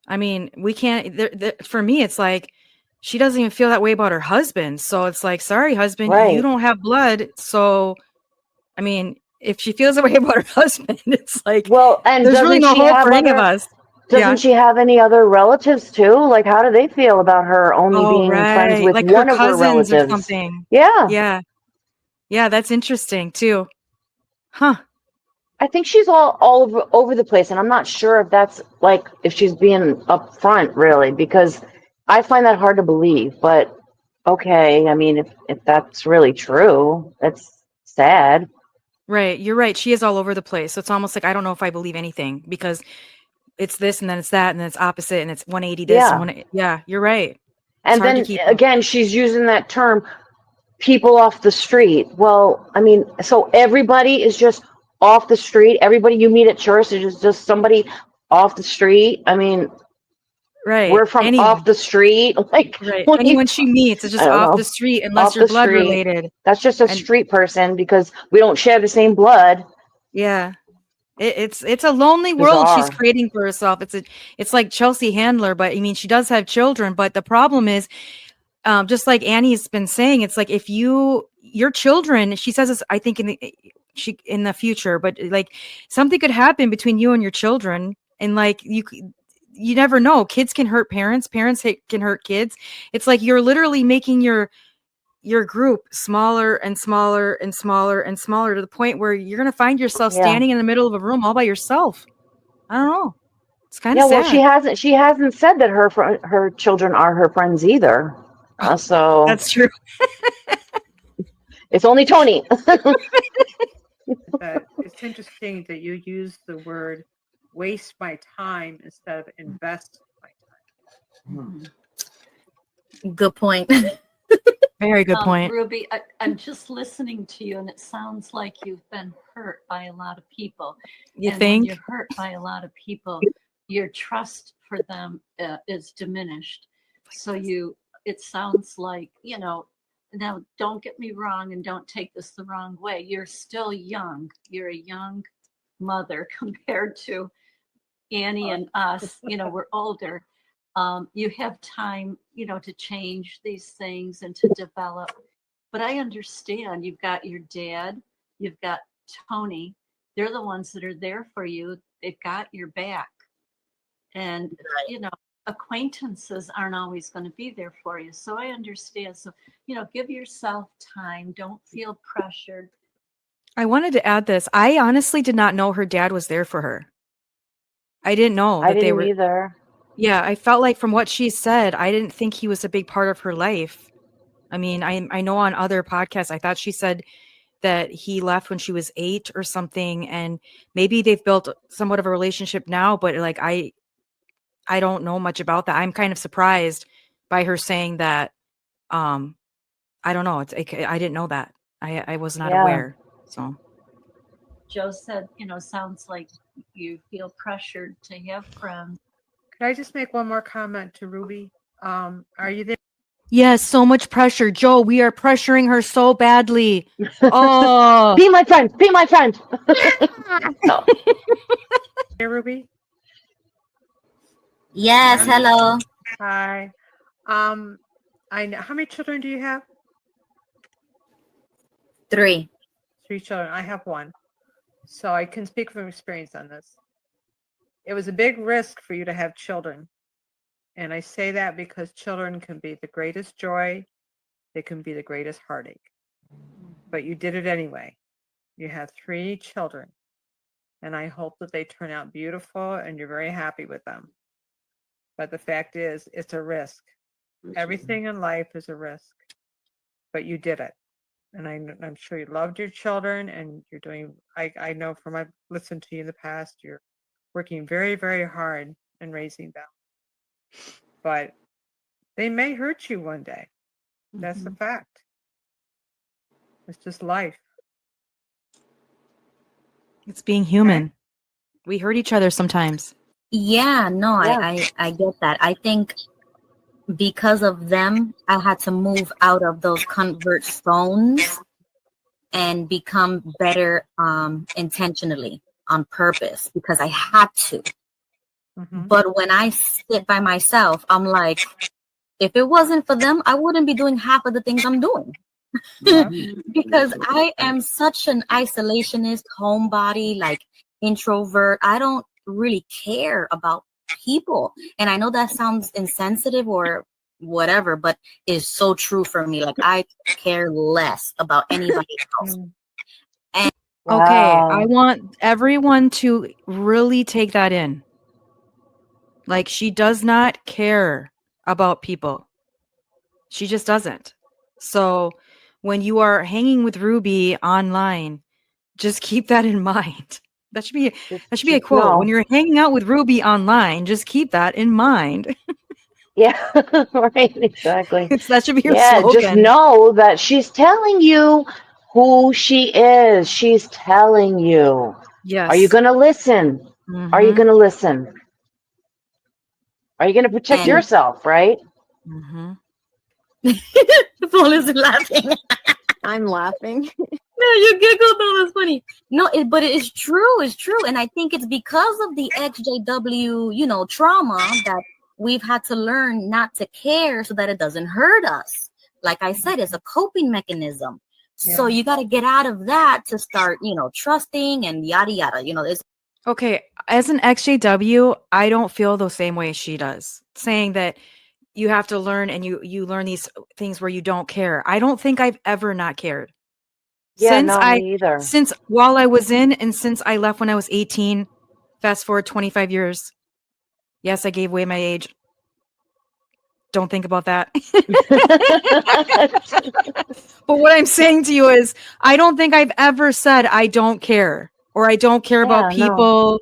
I mean, we can't, for me, it's like, she doesn't even feel that way about her husband. So it's like, sorry, husband, you Right. don't have blood. So, I mean, if she feels that way about her husband, it's like, Well, and there's really no hope for any of us. doesn't she have any other relatives too? Like, how do they feel about her only Oh, being friends right. with Like her one of her cousins or relatives? something. Yeah. Yeah. Yeah, that's interesting too. Huh. I think she's all over the place, and I'm not sure if that's like if she's being upfront really, because I find that hard to believe. But okay, I mean, if that's really true, that's sad. Right. You're right. She is all over the place. So it's almost like, I don't know if I believe anything because it's this and then it's that and then it's opposite and it's 180 this and Yeah. yeah, you're right. It's And hard to then keep up. again, she's using that term, people off the street. Well, I mean, so everybody is just off the street. Everybody you meet at church is just somebody off the street. I mean, Right. we're from off the street. Like, Right. what do you, Anyone she meets is I just don't off know, the street unless off you're the blood street. related. That's just a And street person because we don't share the same blood. yeah. It's a lonely world she's Bizarre. creating for herself. It's like Chelsea Handler, but I mean she does have children, but the problem is just like Annie's been saying, it's like if your children, she says this, I think in the future, but like something could happen between you and your children, and like you never know. Kids can hurt parents. Parents can hurt kids. It's like you're literally making your group smaller and smaller and smaller and smaller to the point where you're gonna find yourself Yeah. standing in the middle of a room all by yourself. I don't know. It's kind of sad. Well, she hasn't said that her children are her friends either. So That's true. it's only Tony. But it's interesting that you use the word waste my time instead of invest my time. Good point. Very good point. Ruby, I'm just listening to you, and it sounds like you've been hurt by a lot of people. You and think? When you're hurt by a lot of people, your trust for them is diminished. So it sounds like, now don't get me wrong and don't take this the wrong way. You're still young. You're a young mother compared to Annie and us. We're older. You have time, to change these things and to develop. But I understand you've got your dad, you've got Tony. They're the ones that are there for you. They've got your back. And, acquaintances aren't always going to be there for you. So I understand. So, give yourself time. Don't feel pressured. I wanted to add this. I honestly did not know her dad was there for her. I didn't know that they were either. Yeah, I felt like from what she said, I didn't think he was a big part of her life. I mean, I know on other podcasts, I thought she said that he left when she was 8 or something, and maybe they've built somewhat of a relationship now, but like I don't know much about that. I'm kind of surprised by her saying that. I don't know. I didn't know that. I was not aware. So Joe said, sounds like you feel pressured to have friends. Could I just make one more comment to Ruby? Are you there? yes, so much pressure, Joe. We are pressuring her so badly. Oh, Be my friend. Be my friend. No. Hey, Ruby. Yes, hello. Hi. I know. How many children do you have? 3. 3 children. I have 1, so I can speak from experience on this. It was a big risk for you to have children, and I say that because children can be the greatest joy. They can be the greatest heartache, but you did it anyway. You have 3 children, and I hope that they turn out beautiful and you're very happy with them. But the fact is, it's a risk. Everything in life is a risk, but you did it. And I'm sure you loved your children, and you're doing, I know from I've listened to you in the past, you're working very, very hard in raising them. But they may hurt you one day. That's the fact. It's just life. it's being human. We hurt each other sometimes. Yeah, no, Yeah. I get that. I think because of them, I had to move out of those comfort zones and become better intentionally on purpose because I had to. But when I sit by myself, I'm like, if it wasn't for them, I wouldn't be doing half of the things I'm doing. Because I am such an isolationist, homebody, like introvert. I don't really care about people. And I know that sounds insensitive or whatever, but it's so true for me. Like I care less about anybody else. And Okay, Wow. I want everyone to really take that in. Like, she does not care about people. She just doesn't. So when you are hanging with Ruby online, just keep that in mind. That should be a quote. No. When you're hanging out with Ruby online, just keep that in mind. Yeah. Right. Exactly. That should be your Yeah. slogan. Just know that she's telling you who she is. She's telling you. Yes. Are you going to listen? Are you Mhm. going to listen? Are you going to protect And- yourself? Right. Mhm. Paul is laughing. I'm laughing. No, you giggled. That was funny. No, but it's true. It's true. And I think it's because of the ExJW, trauma that we've had to learn not to care so that it doesn't hurt us. Like I said, it's a coping mechanism. So you got to get out of that to start, trusting and yada, yada. It's Okay, as an XJW, I don't feel the same way she does. Saying that you have to learn and you learn these things where you don't care. I don't think I've ever not cared. Yeah. No, me either. Since while I was in and since I left when I was 18, fast forward 25 years, Yes, I gave away my age. Don't think about that. But what I'm saying to you is, I don't think I've ever said I don't care or I don't care about Yeah, no. people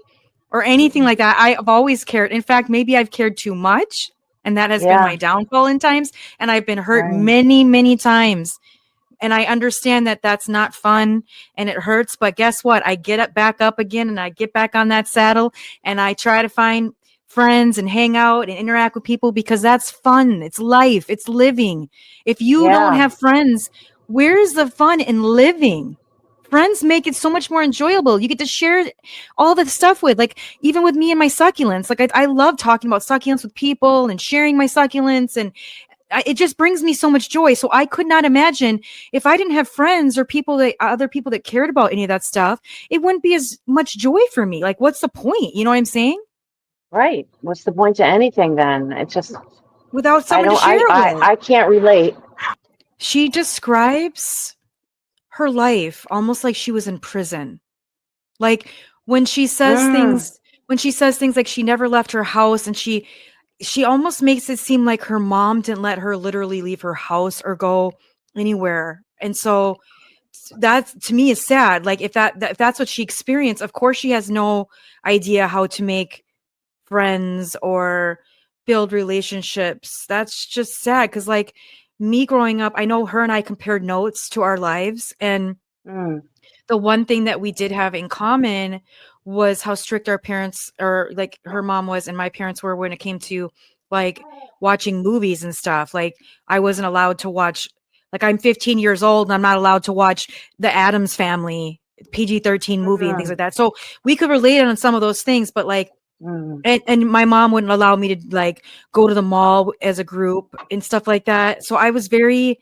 or anything like that. I've always cared. In fact, maybe I've cared too much, and that has been Yeah. my downfall in times. And I've been hurt Right. many, many times. And I understand that that's not fun and it hurts. But guess what? I get up back up again and I get back on that saddle and I try to find friends and hang out and interact with people because that's fun. It's life. It's living. If you don't Yeah. have friends, where's the fun in living? Friends make it so much more enjoyable. You get to share all the stuff with, like, even with me and my succulents. Like, I love talking about succulents with people and sharing my succulents, and it just brings me so much joy. So I could not imagine if I didn't have friends or other people that cared about any of that stuff, it wouldn't be as much joy for me. Like, what's the point? You know what I'm saying? Right. What's the point to anything then? It's just Without I someone to don't share with. I can't relate. She describes her life almost like she was in prison. Like when she says things like she never left her house, and she almost makes it seem like her mom didn't let her literally leave her house or go anywhere. And so that to me is sad. Like if that's what she experienced, of course she has no idea how to make friends or build relationships. That's just sad, because like me growing up, I know her and I compared notes to our lives, and the one thing that we did have in common was how strict our parents, or like her mom was and my parents were, when it came to like watching movies and stuff. Like I wasn't allowed to watch, like I'm 15 years old and I'm not allowed to watch the Addams Family PG-13 movie and things like that. So we could relate on some of those things, but like, and my mom wouldn't allow me to like go to the mall as a group and stuff like that. So I was very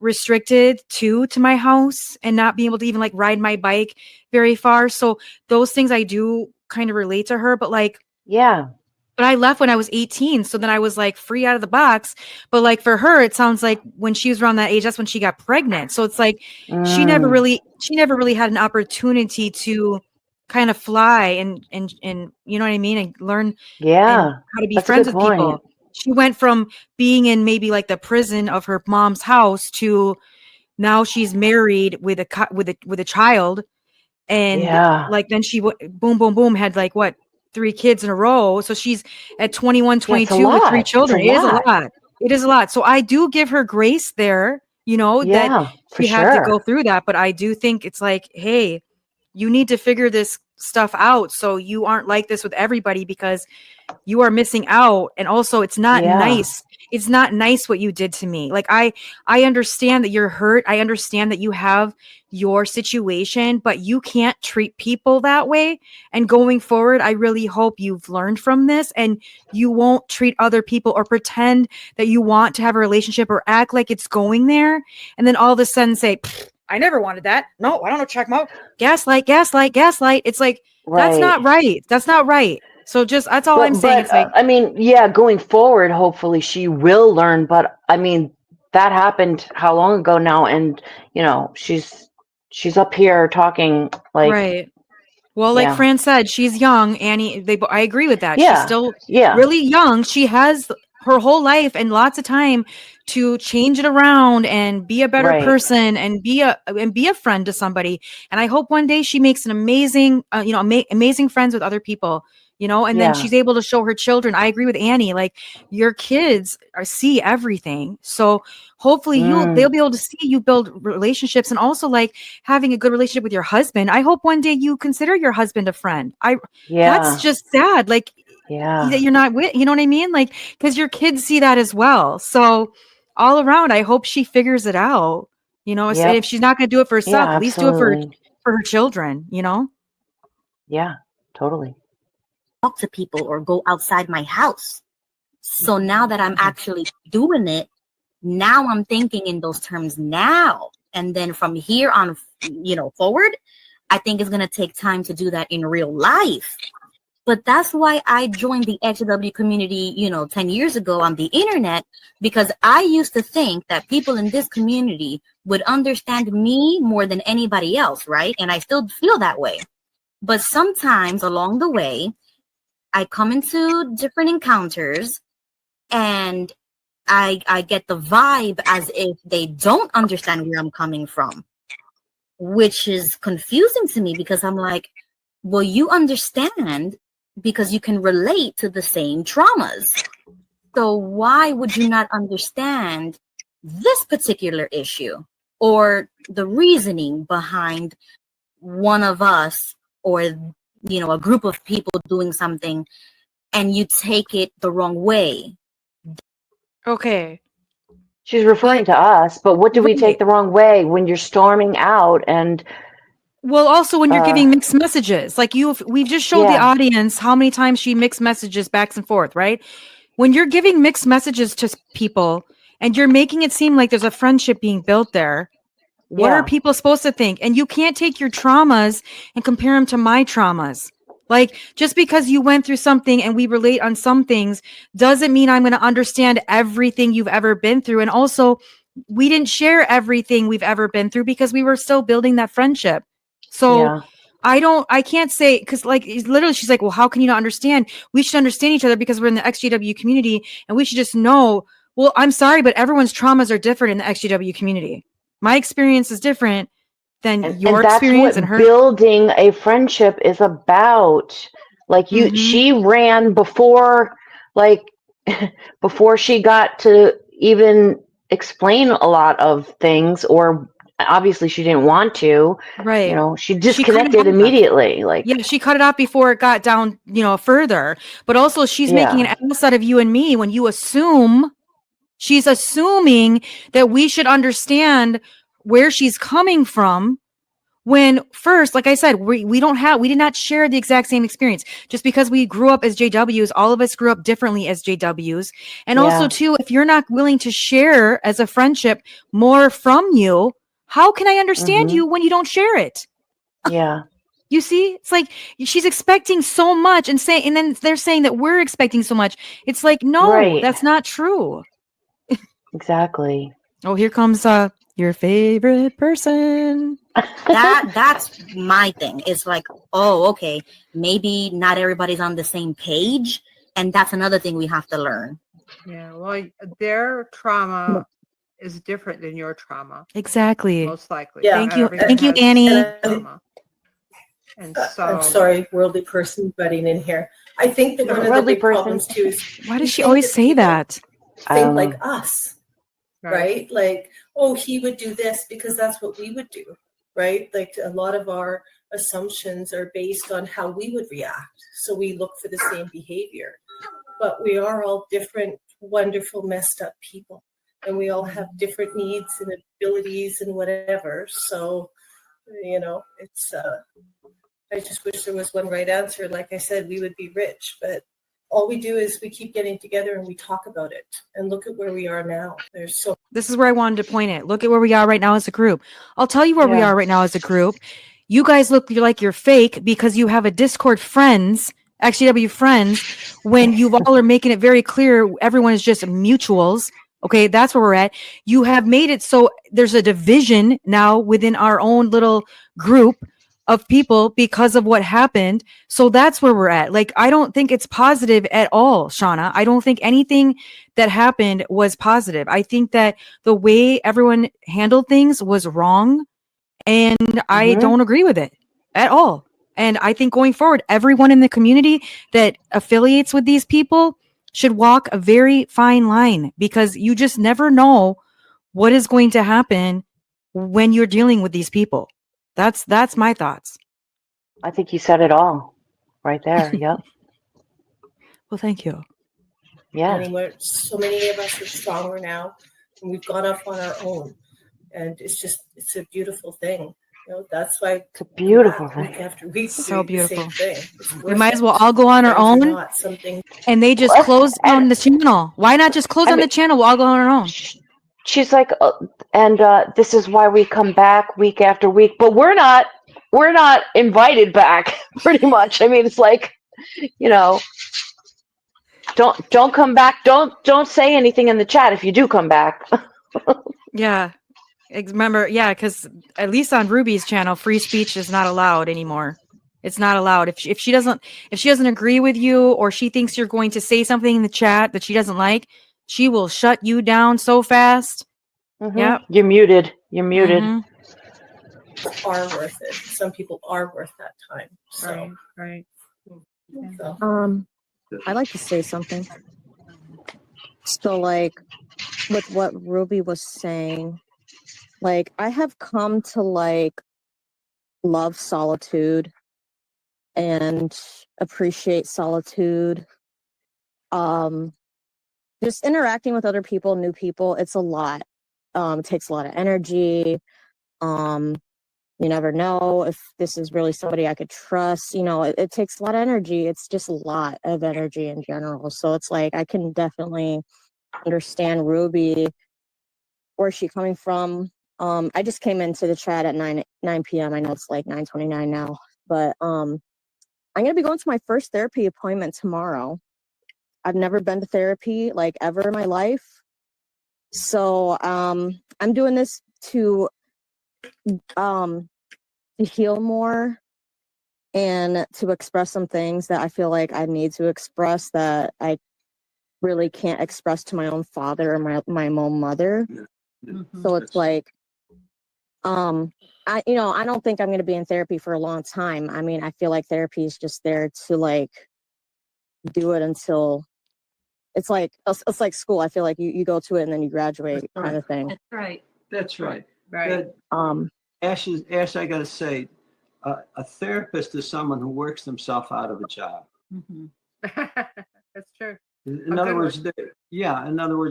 restricted to my house and not being able to even like ride my bike very far. So those things I do kind of relate to her, but like, Yeah. but I left when I was 18. So then I was like free out of the box. But like for her, it sounds like when she was around that age, that's when she got pregnant. So it's like she never really had an opportunity to kind of fly and you know what I mean, and learn and how to be That's a friends good with people. point. She went from being in maybe like the prison of her mom's house to now she's married with a child, and Yeah. like then she boom boom boom had like what 3 kids in a row. So she's at 21, Yeah, it's a 22 with 3 lot. It's a children. It is a lot. lot. It is a lot. So I do give her grace there, you know, that Yeah, for she had to go sure. through that. But I do think it's like, hey, you need to figure this stuff out so you aren't like this with everybody, because you are missing out. And also it's not Yeah. nice. It's not nice what you did to me. Like I understand that you're hurt. I understand that you have your situation, but you can't treat people that way. And going forward, I really hope you've learned from this and you won't treat other people or pretend that you want to have a relationship or act like it's going there. And then all of a sudden say, I never wanted that. No, I don't know. Check them out. Gaslight, gaslight, gaslight. It's like, that's Right. not right. That's not right. So just, that's all I'm saying. It's like, I mean, yeah, going forward, hopefully she will learn. But I mean, that happened how long ago now? And you know, she's up here talking like, right. Well, like yeah, Fran said, she's young. Annie, I agree with that. She's yeah, still yeah, really young. She has her whole life and lots of time to change it around and be a better right, person and be a friend to somebody. And I hope one day she makes an amazing, amazing friends with other people, you know, and then yeah, she's able to show her children. I agree with Annie. Like your kids see everything. So hopefully they'll be able to see you build relationships, and also like having a good relationship with your husband. I hope one day you consider your husband a friend. yeah, That's just sad. Like yeah, that you're not with, you know what I mean? Like, because your kids see that as well. So all around, I hope she figures it out. You know, yep, if she's not going to do it for yeah, herself, at least do it for absolutely, her children. You know? yeah, totally, Talk to people or go outside my house. So now that I'm actually doing it, now I'm thinking in those terms now. And then from here on, forward, I think it's going to take time to do that in real life. But that's why I joined the ExJW community, 10 years ago on the internet, because I used to think that people in this community would understand me more than anybody else, right? And I still feel that way. But sometimes along the way, I come into different encounters and I get the vibe as if they don't understand where I'm coming from, which is confusing to me because I'm like, well, you understand because you can relate to the same traumas. So why would you not understand this particular issue or the reasoning behind one of us or, you know, a group of people doing something and you take it the wrong way? Okay. She's referring to us, but what do we Right. take the wrong way when you're storming out and Well, also when you're giving mixed messages, like we've just showed the Yeah. audience how many times she mixed messages back and forth, right? When you're giving mixed messages to people and you're making it seem like there's a friendship being built there, what Yeah. are people supposed to think? And you can't take your traumas and compare them to my traumas. Like, just because you went through something and we relate on some things doesn't mean I'm going to understand everything you've ever been through. And also, we didn't share everything we've ever been through because we were still building that friendship. So Yeah. I can't say, because like it's literally she's like, well, how can you not understand? We should understand each other because we're in the ExJW community and we should just know. Well, I'm sorry, but everyone's traumas are different in the ExJW community. My experience is different than your And that's experience and what her. building a friendship is about. Like Mhm. she ran before, like before she got to even explain a lot of things, or obviously she didn't want to. Right. You know, she She cut it disconnected off. immediately. Like, Yeah, she cut it off before it got down, further. But also she's making an ass out of you and me when you assume she's assuming that we should understand where she's coming from. When first, like I said, we did not share the exact same experience. Just because we grew up as JWs, all of us grew up differently as JWs. And also too, if you're not willing to share as a friendship more from you, how can I understand Mhm. you when you don't share it? Yeah. You see, it's like she's expecting so much and then they're saying that we're expecting so much. It's like, no, Right. that's not true. Exactly. Oh, here comes your favorite person. That's my thing. It's like, oh, okay, maybe not everybody's on the same page, and that's another thing we have to learn. Yeah, well, their trauma is different than your trauma, Exactly. most likely. Yeah. Thank Not you. everyone Thank you, has the Annie. same trauma. And so I'm sorry, worldly person butting in here. I think that one of the Worldly big person. problems too is Why we does she think always that say people that? I think don't know. like us, right? Like, oh, he would do this because that's what we would do, right? Like a lot of our assumptions are based on how we would react. So we look for the same behavior. But we are all different, wonderful, messed up people. And we all have different needs and abilities and whatever. So, it's I just wish there was one right answer. Like I said, we would be rich, but all we do is we keep getting together and we talk about it. And look at where we are now. This is where I wanted to point it. Look at where we are right now as a group. I'll tell you where we Yeah. are right now as a group. You guys look like you're fake because you have a Discord friends, XGW friends, when you all are making it very clear everyone is just mutuals. Okay, that's where we're at. You have made it so there's a division now within our own little group of people because of what happened. So that's where we're at. Like, I don't think it's positive at all, Shawna. I don't think anything that happened was positive. I think that the way everyone handled things was wrong, and I don't agree with it at all. And I think going forward, everyone in the community that affiliates with these people should walk a very fine line, because you just never know what is going to happen when you're dealing with these people. That's my thoughts. I think you said it all right there. Yep. Well, thank you. Yeah. anymore. So many of us are stronger now, and we've gone off on our own. And it's a beautiful thing. That's why It's a beautiful week thing. after week So doing the same beautiful. thing. It's We worth might it. as well all go on our Things are own, not something. and they just Well, close down and- the channel. Why not just close I down mean- the channel? We'll all go on our own. She's like, this is why we come back week after week, but we're not invited back. Pretty much. I mean, it's like, don't come back. Don't say anything in the chat if you do come back. Yeah. Remember, yeah, because at least on Ruby's channel, free speech is not allowed anymore. It's not allowed. If she doesn't agree with you, or she thinks you're going to say something in the chat that she doesn't like, she will shut you down so fast. Yep. You're muted. You're muted. Mhm. Are worth it. Some people are worth that time. So, Right. so. I'd like to say something. So, like, with what Ruby was saying, like, I have come to, like, love solitude and appreciate solitude. Just interacting with other people, new people, it's a lot. It takes a lot of energy. You never know if this is really somebody I could trust. You know, it takes a lot of energy. It's just a lot of energy in general. So it's like I can definitely understand Ruby, where's she coming from. I just came into the chat at 9 p.m. I know it's like 9:29 now, but I'm gonna be going to my first therapy appointment tomorrow. I've never been to therapy like ever in my life. So I'm doing this to heal more and to express some things that I feel like I need to express that I really can't express to my own father or my own mother. So it's like, I don't think I'm going to be in therapy for a long time. I mean, I feel like therapy is just there to like do it until it's like school. I feel like you go to it and then you graduate kind of thing. That's right. That's right. Right. Ash, I got to say, a therapist is someone who works themselves out of a job. Mhm. That's true. In other words,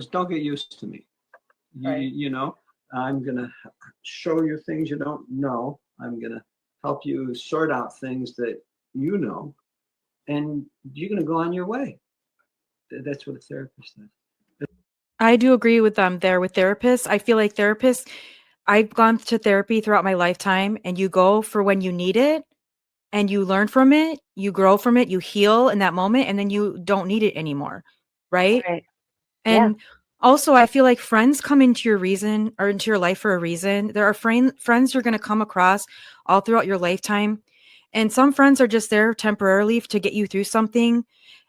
don't get used to me. You know, I'm going to show you things you don't know. I'm going to help you sort out things that you know, and you're going to go on your way. That's what a therapist does. I do agree with them there with therapists. I feel like therapists, I've gone to therapy throughout my lifetime, and you go for when you need it and you learn from it, you grow from it, you heal in that moment, and then you don't need it anymore. Right. Right. And also, I feel like friends come into your reason or into your life for a reason. There are friends you're going to come across all throughout your lifetime. And some friends are just there temporarily to get you through something.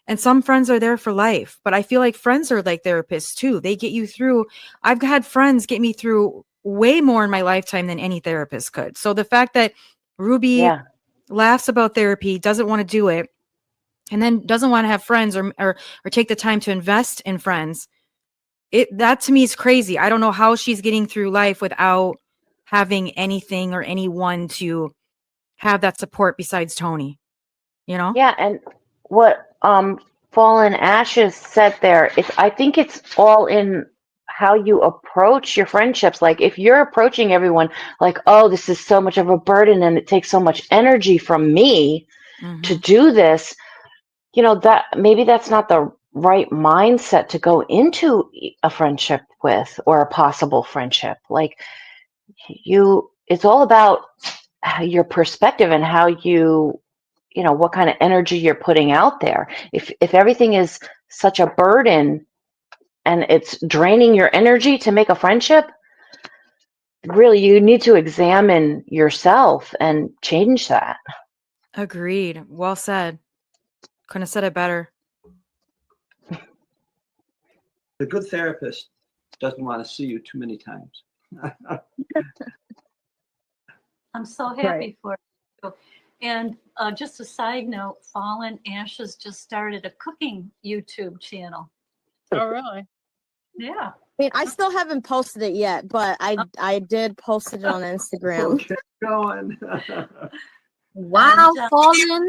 And some friends are there for life. But I feel like friends are like therapists too. They get you through. I've had friends get me through way more in my lifetime than any therapist could. So the fact that Ruby laughs about therapy, doesn't want to do it, and then doesn't want to have friends or take the time to invest in friends, that to me is crazy. I don't know how she's getting through life without having anything or anyone to have that support besides Tony, you know? Yeah, and what Fallen Ashes said there, I think it's all in how you approach your friendships. Like if you're approaching everyone like, oh, this is so much of a burden and it takes so much energy from me to do this, you know, that maybe that's not the right mindset to go into a friendship with, or a possible friendship. Like it's all about your perspective and how you know, what kind of energy you're putting out there. If everything is such a burden and it's draining your energy to make a friendship, really you need to examine yourself and change that. Agreed. Well said. Couldn't have said it better. The good therapist doesn't want to see you too many times. I'm so happy for you. And just a side note, Fallen Ashes just started a cooking YouTube channel. Oh, really? Yeah. I mean, I still haven't posted it yet, but I did post it on Instagram. Okay, going. Wow, And, Fallen.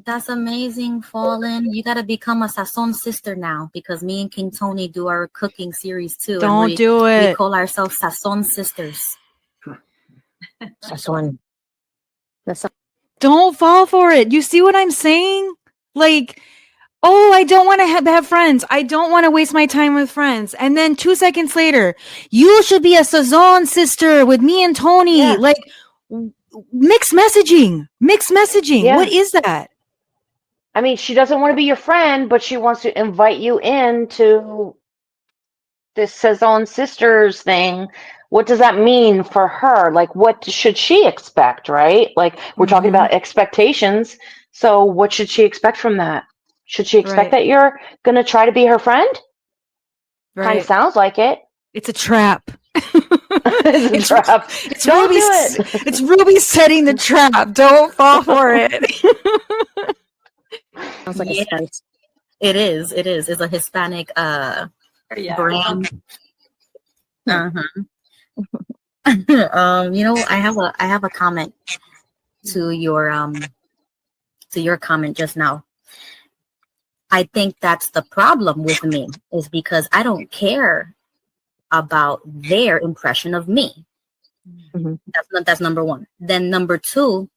That's amazing, Fallen. You got to become a Sazon sister now, because me and King Tony do our cooking series too. Don't do it. We call ourselves Sazon sisters. Sazon. Don't fall for it. You see what I'm saying? Like, oh, I don't want to have friends. I don't want to waste my time with friends. And then 2 seconds later, you should be a Sazon sister with me and Tony. Yeah. Like, mixed messaging. Yeah. What is that? I mean, she doesn't want to be your friend, but she wants to invite you into this Sazon Sisters thing what does that mean for her? Like, what should she expect, right? Like, we're talking Mhm. about expectations. So what should she expect from that? Should she expect Right. that you're going to try to be her friend? Kind of Right. sounds like it. It's a trap. It's a trap. It's Don't Ruby. do it. It's Ruby setting the trap. Don't fall for it. Sounds like a Yeah, spice. it is. It is. It's a Hispanic Yeah. brand. Uh-huh. You know, I have a comment to your comment just now. I think that's the problem with me, is because I don't care about their impression of me. Mhm. That's number one. Then number two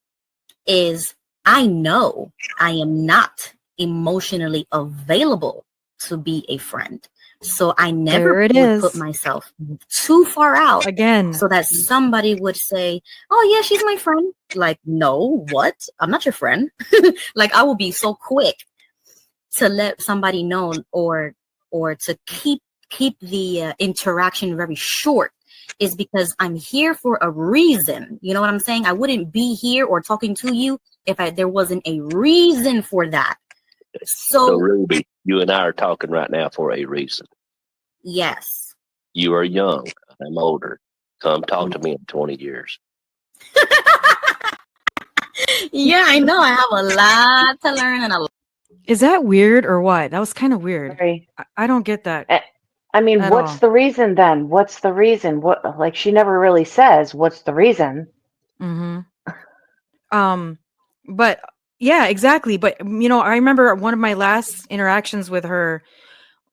is I know I am not emotionally available to be a friend. So I never There it would put is. myself too far out Again. so that somebody would say, "Oh yeah, she's my friend." Like, no, what? I'm not your friend. Like, I will be so quick to let somebody know, or to keep the interaction very short, is because I'm here for a reason. You know what I'm saying? I wouldn't be here or talking to you if there wasn't a reason for that. So So Ruby, you and I are talking right now for a reason. yes. You are young. I'm older. Come talk to me in 20 years. Yeah, I know. I have a lot to learn and a lot. Is that weird or what? That was kind of weird. Very. I don't get that I mean, at what's all. the reason then? What's the reason? What, like, she never really says what's the reason. Mm-hmm. But yeah, exactly. But I remember one of my last interactions with her,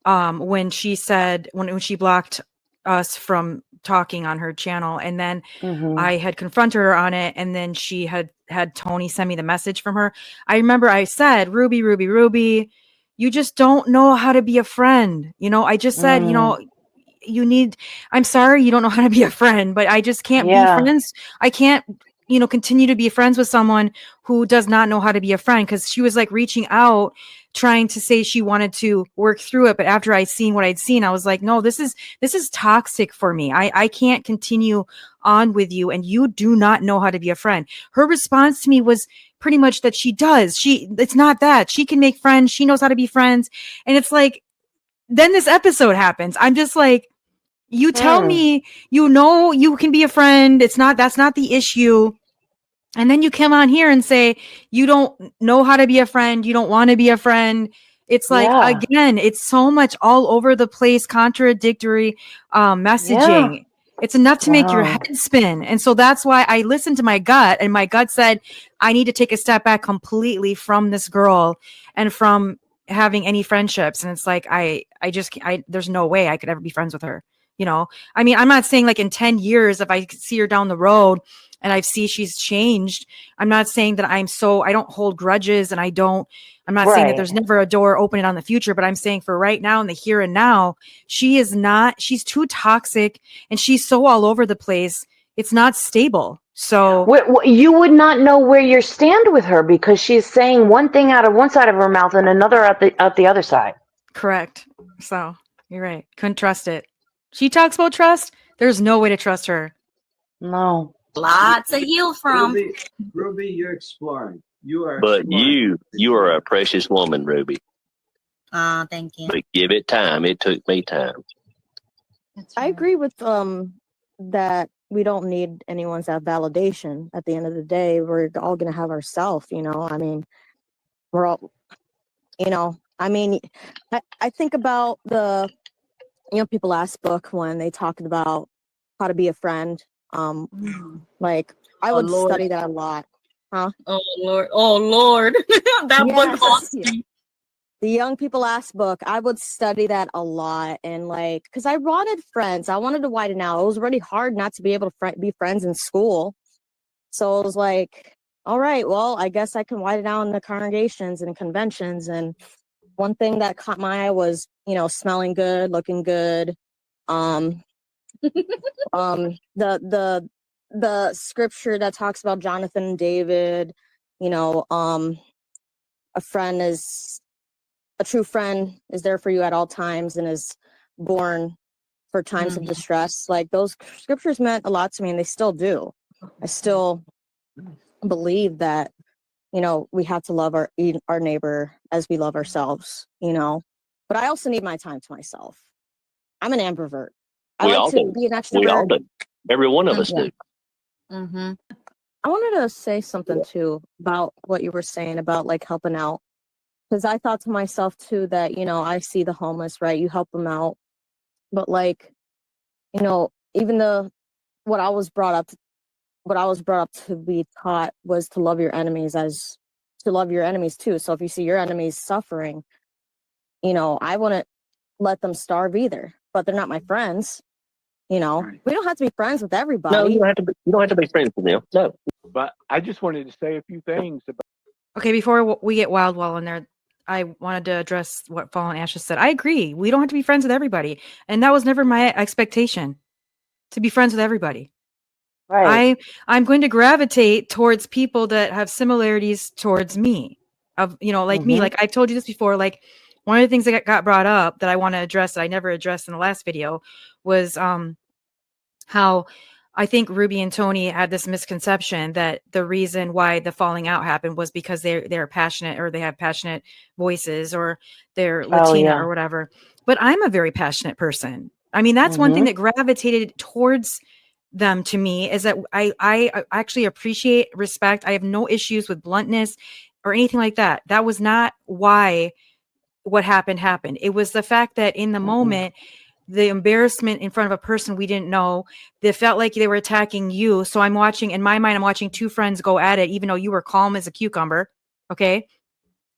when she said when she blocked us from talking on her channel, and then Mm-hmm. I had confronted her on it, and then she had Tony send me the message from her. I remember I said, Ruby, Ruby, Ruby, you just don't know how to be a friend. I just said, you need, I'm sorry, you don't know how to be a friend, but I just can't be Yeah. friends. I can't, continue to be friends with someone who does not know how to be a friend. Cause she was like reaching out, trying to say she wanted to work through it. But after I'd seen what I'd seen, I was like, no, this is toxic for me. I can't continue on with you. And you do not know how to be a friend. Her response to me was pretty much that she does. It's not that she can make friends. She knows how to be friends. And it's like, then this episode happens. I'm just like, you tell me, you can be a friend. That's not the issue. And then you come on here and say, you don't know how to be a friend. You don't want to be a friend. It's like, Yeah. again, it's so much all over the place, contradictory messaging. Yeah. It's enough to make your Wow. head spin. And so that's why I listened to my gut, and my gut said, I need to take a step back completely from this girl and from having any friendships. And it's like, there's no way I could ever be friends with her. I mean, I'm not saying like in 10 years, if I see her down the road and I see she's changed, I'm not saying that I don't hold grudges, and I'm not saying that there's never a door open on the future, but I'm saying for right now, in the here and now, she's too toxic, and she's so all over the place. It's not stable. So You would not know where you stand with her because she's saying one thing out of one side of her mouth and another out the other side. correct. So you're right. Couldn't trust it. She talks about trust. There's no way to trust her. No. Lots to heal from. Ruby, you're exploring. You are. But exploring. you are a precious woman, Ruby. Thank you. But give it time. It took me time. I agree with that we don't need anyone's validation. At the end of the day, we're all gonna have ourselves, I mean, we're all, I mean, I think about the People Ask book when they talked about how to be a friend. Like I Oh, would Lord. study that a lot. Huh? Oh Lord. That book Yes. haunts me. The Young People Ask book, I would study that a lot, and because I wanted friends, I wanted to widen out. It was really hard not to be able to be friends in school. So it was like, all right, well, I guess I can widen out in the congregations and conventions. And one thing that caught my eye was, smelling good, looking good. The scripture that talks about Jonathan and David, a true friend is there for you at all times and is born for times of Mhm. distress. Like those scriptures meant a lot to me, and they still do. I still believe that, you know, we have to love our neighbor as we love ourselves, you know. But I also need my time to myself. I'm an ambivert. I We like all to do. be an We all extrovert. do. Every one of us Yeah. do. Mm-hmm. I wanted to say something too about what you were saying about like helping out. Because I thought to myself too that, you know, I see the homeless, right? You help them out. But like, you know, even what I was brought up to be taught was to love your enemies as to love your enemies too. So if you see your enemies suffering, you know, I wouldn't let them starve either. But they're not my friends. You know, Right. we don't have to be friends with No, everybody. you don't have to be. You don't have to be friends with them. No. But I just wanted to say a few things about. Okay, before we get wild in there, I wanted to address what Fallen Ashes said. I agree. We don't have to be friends with everybody. And that was never my expectation, to be friends with everybody. Right. I'm going to gravitate towards people that have similarities towards me. Of, you know, like me. Mhm. Like I've told you this before, like one of the things that got brought up that I want to address that I never addressed in the last video was how I think Ruby and Tony had this misconception that the reason why the falling out happened was because they're passionate, or they have passionate voices, or they're Oh Latina yeah. or whatever. But I'm a very passionate person. I mean, that's one thing Mhm. that gravitated towards them to me, is that I actually appreciate respect. I have no issues with bluntness or anything like that. That was not why what happened. It was the fact that in the Mm-mm. moment, the embarrassment in front of a person we didn't know, they felt like they were attacking you. So I'm watching, in my mind, I'm watching two friends go at it, even though you were calm as a cucumber. Okay.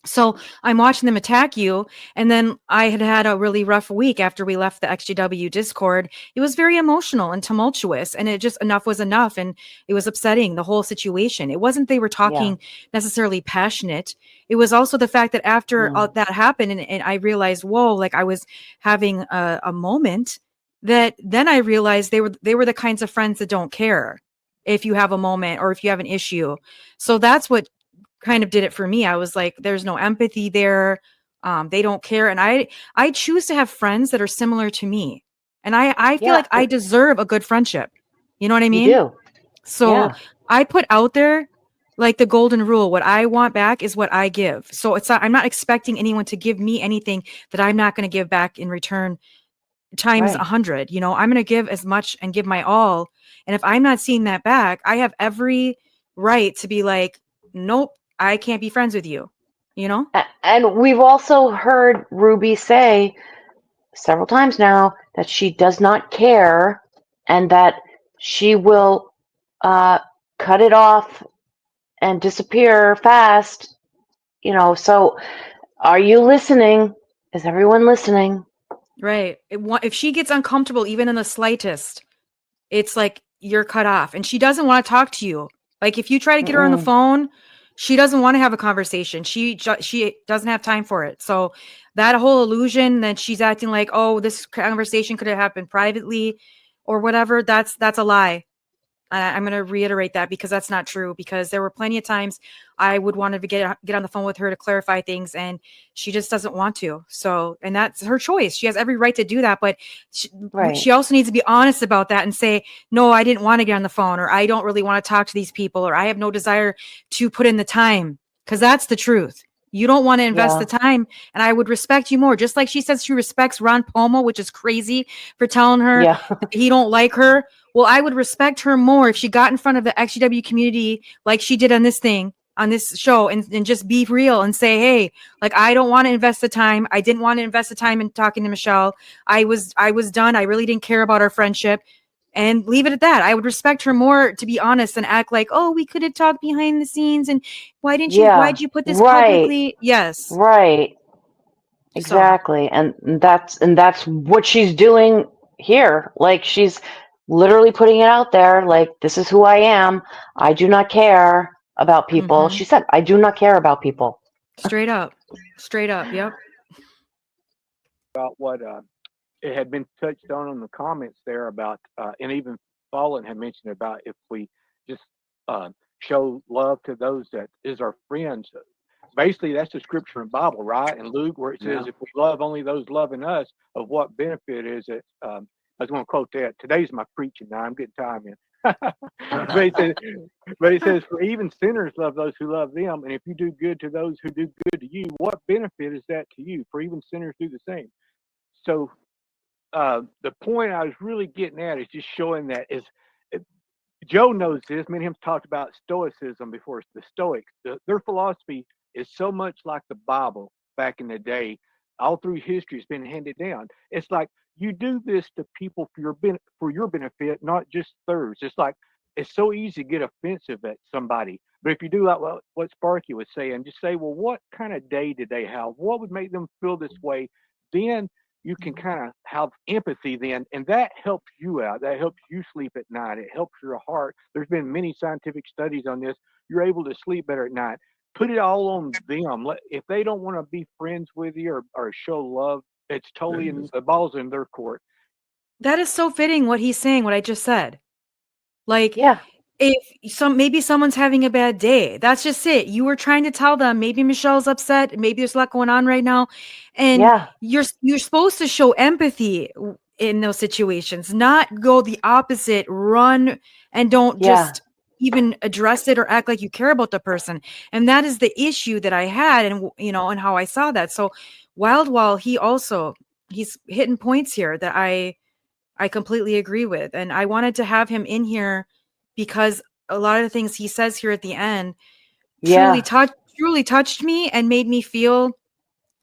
So I'm watching them attack you. And then I had a really rough week after we left the ExJW Discord. It was very emotional and tumultuous, and it just, enough was enough. And it was upsetting, the whole situation. It wasn't they were Yeah. talking necessarily passionate. It was also the fact that after Mm. that happened, and I realized, whoa, like I was having a moment, that then I realized they were the kinds of friends that don't care if you have a moment or if you have an issue. So that's what kind of did it for me. I was like, there's no empathy there. They don't care. And I choose to have friends that are similar to me. And I feel Yeah. like I deserve a good friendship. You know what I You mean? do. So Yeah. I put out there like the golden rule. What I want back is what I give. So it's not, I'm not expecting anyone to give me anything that I'm not going to give back in return times Right. 100. You know, I'm going to give as much and give my all. And if I'm not seeing that back, I have every right to be like, nope, I can't be friends with you. You know? And we've also heard Ruby say several times now that she does not care, and that she will cut it off and disappear fast. You know, so are you listening? Is everyone listening? Right. If she gets uncomfortable, even in the slightest, it's like you're cut off, and she doesn't want to talk to you. Like if you try to get her on the Mm-mm. phone, she doesn't want to have a conversation. She doesn't have time for it. So that whole illusion that she's acting like, oh, this conversation could have happened privately or whatever, that's a lie. I'm going to reiterate that, because that's not true, because there were plenty of times I would want to get on the phone with her to clarify things, and she just doesn't want to. So, and that's her choice. She has every right to do that, but Right. she also needs to be honest about that and say, no, I didn't want to get on the phone, or I don't really want to talk to these people, or I have no desire to put in the time, because that's the truth. You don't want to invest the Yeah. time, and I would respect you more. Just like she says she respects Ron Pomo, which is crazy, for telling her Yeah. that he don't like her. Well, I would respect her more if she got in front of the ExJW community like she did on this thing, on this show, and just be real and say, hey, like, I don't want to invest the time. I didn't want to invest the time in talking to Michelle. I was done. I really didn't care about our friendship, and leave it at that. I would respect her more, to be honest, and act like, oh, we could have talked behind the scenes, and why'd Yeah. you put this Right. publicly? Yes. Right. So, Exactly. And that's what she's doing here. Like she's literally putting it out there, like, this is who I am. I do not care about people. mhm. She said, I do not care about people. Straight up. Yep. About what it had been touched on the comments there about, and even Fallen had mentioned about if we just show love to those that is our friends. Basically, that's the scripture in Bible, right? And Luke, where it says, Yeah. if we love only those loving us, of what benefit is it I was going to quote that. Today's my preaching. Now I'm getting time in. but he says, for even sinners love those who love them. And if you do good to those who do good to you, what benefit is that to you? For even sinners do the same. So the point I was really getting at is just showing that Joe knows this. Me and him talked about Stoicism before. The Stoics, their philosophy is so much like the Bible back in the day. All through history, it's been handed down. It's like you do this to people for your benefit, not just theirs. It's like it's so easy to get offensive at somebody. But if you do like what Sparky was saying, just say, well, what kind of day did they have? What would make them feel this way? Then you can kind of have empathy then, and that helps you out. That helps you sleep at night. It helps your heart. There's been many scientific studies on this. You're able to sleep better at night. Put it all on them. If they don't want to be friends with you or show love, it's totally the ball's in their court. That is so fitting what he's saying, what I just said. Like, Yeah. if maybe someone's having a bad day, that's just it. You were trying to tell them, maybe Michelle's upset, maybe there's a lot going on right now, and Yeah. you're supposed to show empathy in those situations, not go the opposite, run and don't just even address it or act like you care about the person. And that is the issue that I had, and and how I saw that. So Wildwall, he's hitting points here that I completely agree with. And I wanted to have him in here because a lot of the things he says here at the end truly touched me and made me feel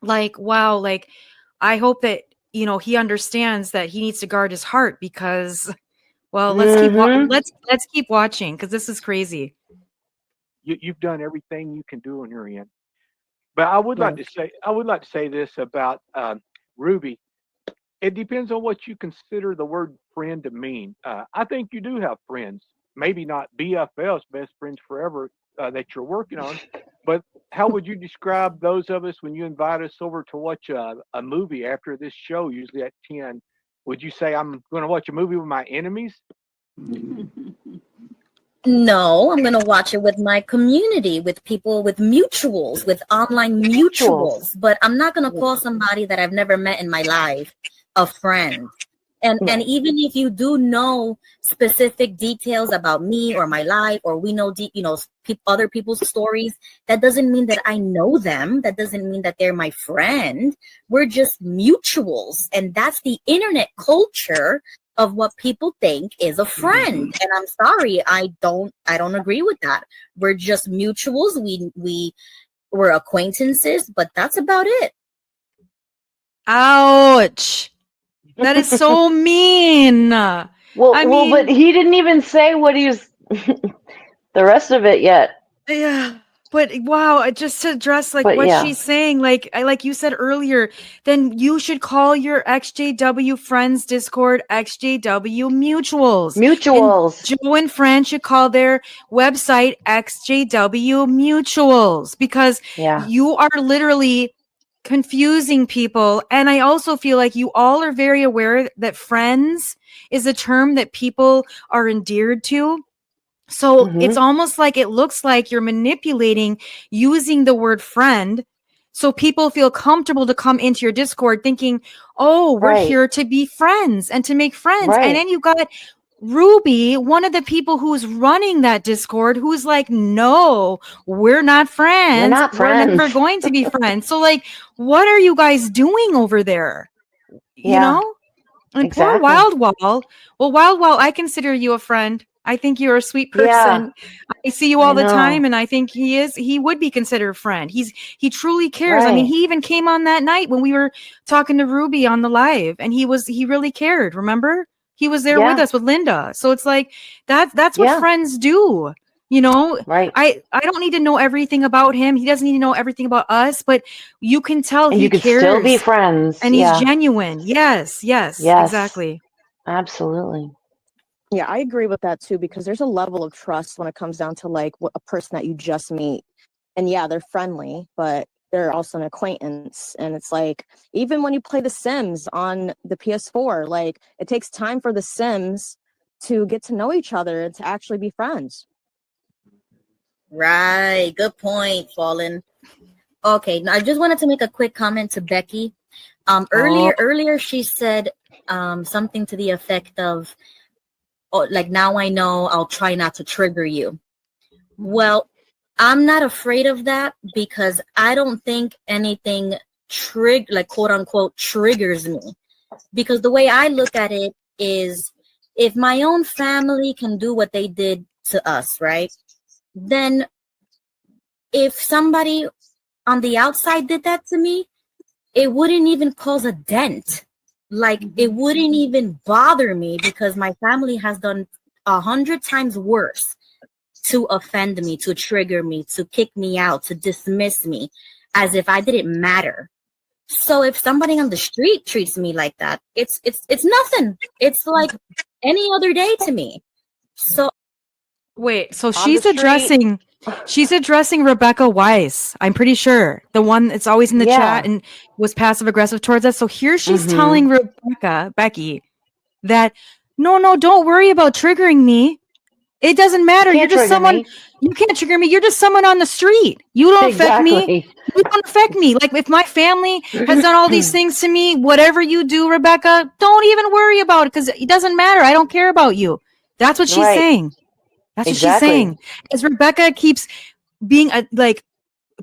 like, wow, like I hope that, he understands that he needs to guard his heart because, well, let's keep watching because this is crazy. You've done everything you can do on your end. But I would like to say this about Ruby. It depends on what you consider the word friend to mean. I think you do have friends, maybe not BFFs, best friends forever, that you're working on. But how would you describe those of us when you invite us over to watch a movie after this show, usually at 10? Would you say I'm going to watch a movie with my enemies? No, I'm going to watch it with my community, with people, with mutuals, with online mutuals. But I'm not going to call somebody that I've never met in my life a friend. And even if you do know specific details about me or my life, or we know other people's stories, that doesn't mean that I know them. That doesn't mean that they're my friend. We're just mutuals, and that's the internet culture of what people think is a friend. And I'm sorry, I don't agree with that. We're just mutuals. We're acquaintances, but that's about it. Ouch. That is so mean. But he didn't even say what he's the rest of it yet. Yeah. But wow, just to address she's saying, like you said earlier, then you should call your ExJW friends Discord ExJW mutuals. And Joe and Fran should call their website ExJW mutuals because you are literally confusing people. And I also feel like you all are very aware that friends is a term that people are endeared to. So it's almost like it looks like you're manipulating using the word friend so people feel comfortable to come into your Discord thinking, oh, we're here to be friends and to make friends. And then you got Ruby, one of the people who's running that Discord, who's like, no, we're not friends. We're never going to be friends. So like, what are you guys doing over there? You know? And poor Wildwall. Well, Wildwall, I consider you a friend. I think you're a sweet person. I see you all the time, and I think he would be considered a friend. He truly cares. I mean, he even came on that night when we were talking to Ruby on the live, and he really cared. Remember? He was there with us with Linda. So it's like that's what friends do. You know, I don't need to know everything about him. He doesn't need to know everything about us, but you can tell he cares. You can still be friends. And he's genuine. Yes, exactly. Absolutely. Yeah, I agree with that too, because there's a level of trust when it comes down to like a person that you just meet. And yeah, they're friendly, but they're also an acquaintance. And it's like, even when you play The Sims on the PS4, like it takes time for the Sims to get to know each other and to actually be friends. Right. Good point, Fallen. Okay. Now I just wanted to make a quick comment to Becky. Earlier she said something to the effect of, oh, like, now I know, I'll try not to trigger you. Well, I'm not afraid of that because I don't think anything like quote unquote triggers me. Because the way I look at it is, if my own family can do what they did to us, right? Then if somebody on the outside did that to me, it wouldn't even cause a dent. Like, it wouldn't even bother me because my family has done 100 times worse to offend me, to trigger me, to kick me out, to dismiss me, as if I didn't matter. So if somebody on the street treats me like that, it's nothing. It's like any other day to me. So Wait, so On she's the street. addressing Rebecca Weiss. I'm pretty sure the one that's always in the Yeah. chat and was passive aggressive towards us. So here she's Mhm. telling Becky, that no, don't worry about triggering me. It doesn't matter. You're Can't just trigger someone. me. You can't trigger me. You're just someone on the street. You don't affect me. Exactly. You don't affect me. Like, if my family has done all these things to me, whatever you do, Rebecca, don't even worry about it because it doesn't matter. I don't care about you. That's what she's Right. saying. That's what she's Exactly. saying. As Rebecca keeps being like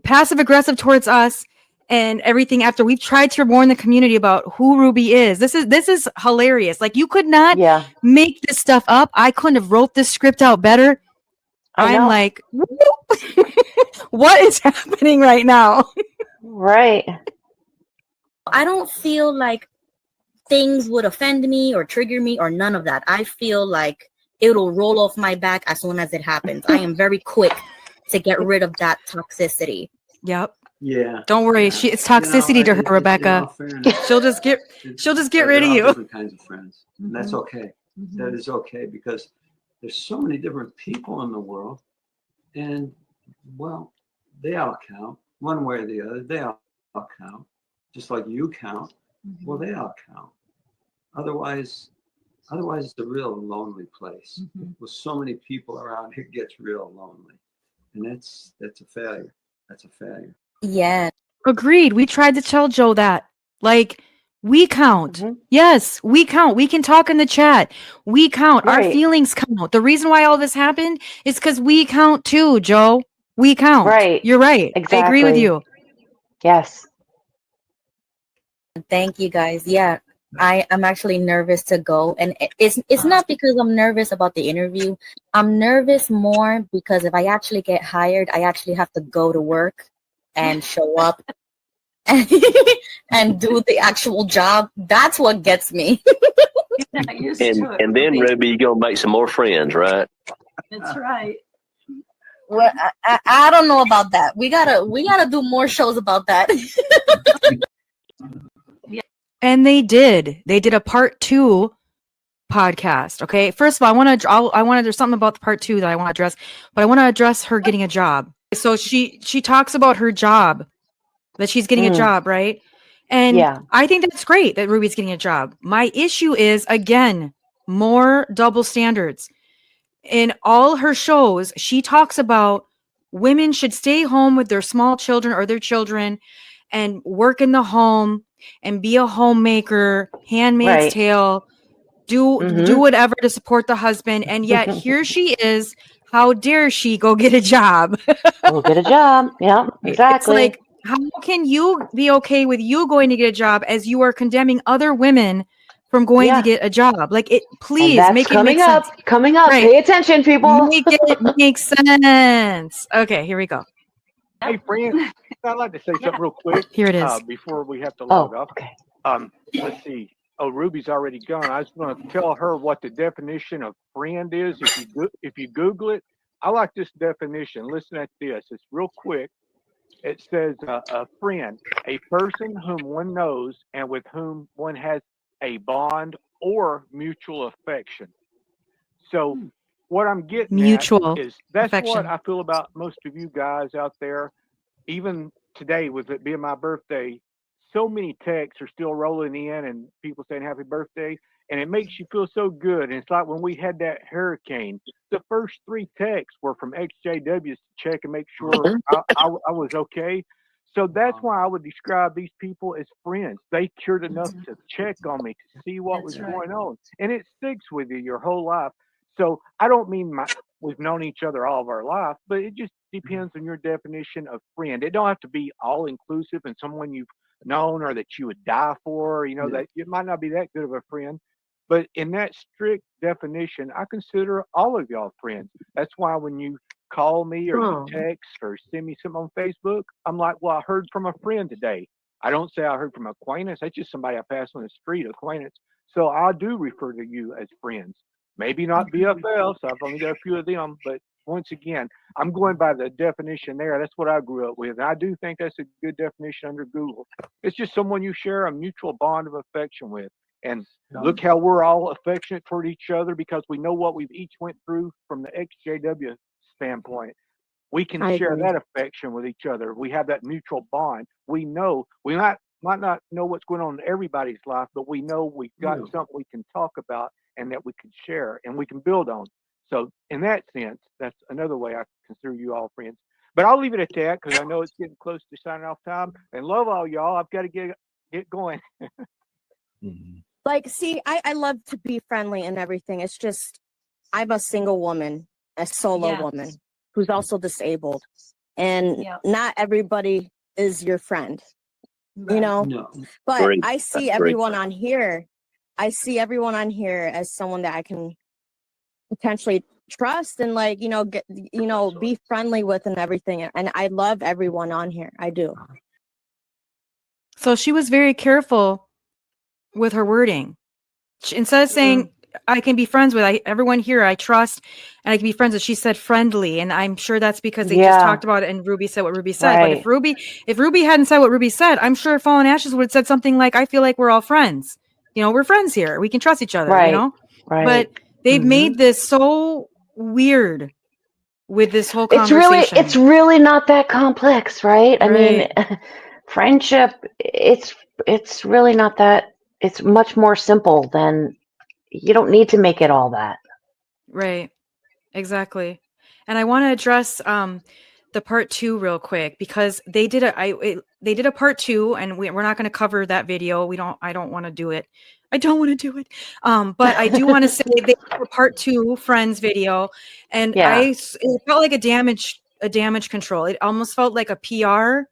passive aggressive towards us and everything after we've tried to warn the community about who Ruby is. This is hilarious. Like, you could not Yeah. make this stuff up. I couldn't have wrote this script out better. I I'm know. like, what is happening right now? Right. I don't feel like things would offend me or trigger me or none of that. I feel like it'll roll off my back as soon as it happens. I am very quick to get rid of that toxicity. Yep. Yeah. Don't worry. Yeah. It's toxicity to her, In all Rebecca. fairness, She'll just get rid they're of all you. different kinds of friends. And that's Mhm. okay. That is okay because there's so many different people in the world, and well, they all count one way or the other. They all count, just like you count. Well, they all count. Otherwise, it's a real lonely place. With so many people around, it gets real lonely, and that's a failure. That's a failure. Yeah. Agreed. We tried to tell Joe that. Like, we count. Mhm. Yes, we count. We can talk in the chat. We count. Our Right. feelings count. The reason why all this happened is because we count too, Joe. We count. Right. You're right. I agree with Exactly. you. Yes. Thank you guys. Yeah. I'm actually nervous to go, and it's not because I'm nervous about the interview. I'm nervous more because if I actually get hired, I actually have to go to work and show up and do the actual job. That's what gets me. You're not used And to it, and then Ruby. Ruby, you're gonna make some more friends, right? That's right. Well, I don't know about that. We gotta do more shows about that. And they did. They did a part 2 podcast. Okay. First of all, there's something about the part 2 that I want to address, but I want to address her getting a job. So she talks about her job, that she's getting a job, right? And Yeah. I think that's great that Ruby's getting a job. My issue is, again, more double standards. In all her shows, she talks about women should stay home with their small children or their children and work in the home and be a homemaker, Handmaid's Right. Tale, do Mhm. whatever to support the husband. And yet here she is. How dare she go get a job? We'll get a job. Yeah. It's Exactly. like, how can you be okay with you going to get a job as you are condemning other women from going to Yeah. get a job? Like, it, And please that's make it coming make up. sense. Coming up. Right. Pay attention, people. Make it make sense. Okay, here we go. Hey, friend, I'd like to say something real quick Here it is. before we have to log Oh, off. okay. Let's see. Oh, Ruby's already gone. I just want to tell her what the definition of friend is. If you Google it, I like this definition. Listen at this. It's real quick. It says a friend, a person whom one knows and with whom one has a bond or mutual affection. So what I'm getting Mutual at is that's what affection. I feel about most of you guys out there. Even today, with it being my birthday, so many texts are still rolling in and people saying happy birthday. And it makes you feel so good. And it's like when we had that hurricane, the first 3 texts were from ExJW to check and make sure I was okay. So that's why I would describe these people as friends. They cared enough to check on me, to see what was That's right. going on. And it sticks with you your whole life. So I don't mean we've known each other all of our life, but it just depends on your definition of friend. It don't have to be all inclusive and someone you've known or that you would die for, that it might not be that good of a friend. But in that strict definition, I consider all of y'all friends. That's why when you call me or you text or send me something on Facebook, I'm like, well, I heard from a friend today. I don't say I heard from an acquaintance. That's just somebody I pass on the street, acquaintance. So I do refer to you as friends. Maybe not BFFs. I've only got a few of them, but once again, I'm going by the definition there. That's what I grew up with. And I do think that's a good definition under Google. It's just someone you share a mutual bond of affection with. And look how we're all affectionate toward each other because we know what we've each went through from the ExJW standpoint. We can share that affection with each other. We have that mutual bond. We know we might not know what's going on in everybody's life, but we know we've got something we can talk about and that we can share and we can build on. So in that sense, that's another way I consider you all friends. But I'll leave it at that because I know it's getting close to signing off time. And love all y'all. I've got to get going. Like, see, I love to be friendly and everything. It's just I'm a single woman, a solo woman who's also disabled. And not everybody is your friend, No. But Great. I see That's everyone great. on here. I see everyone on here as someone that I can potentially trust and be friendly with and everything. And I love everyone on here. I do. So she was very careful with her wording. Instead of saying I can be friends with everyone here, I trust, and I can be friends with, she said friendly, and I'm sure that's because they just talked about it and Ruby said what Ruby said. But if Ruby hadn't said what Ruby said, I'm sure Fallen Ashes would have said something like, I feel like we're all friends. We're friends here. We can trust each other, But they've made this so weird with this whole conversation. It's really not that complex, right? I mean, friendship, it's really not that. It's much more simple than, you don't need to make it all that. Right. Exactly. And I want to address the part 2 real quick because they did a part 2 and we're not going to cover that video. I don't want to do it. But I do want to say they did a part 2 Friends video, and it felt like a damage control. It almost felt like a PR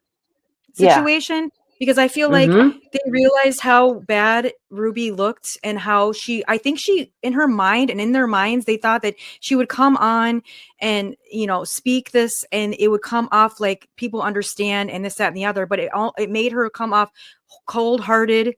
situation because I feel like they realized how bad Ruby looked and how I think she in her mind and in their minds they thought that she would come on and speak this and it would come off like people understand and this, that, and the other, but it made her come off cold-hearted,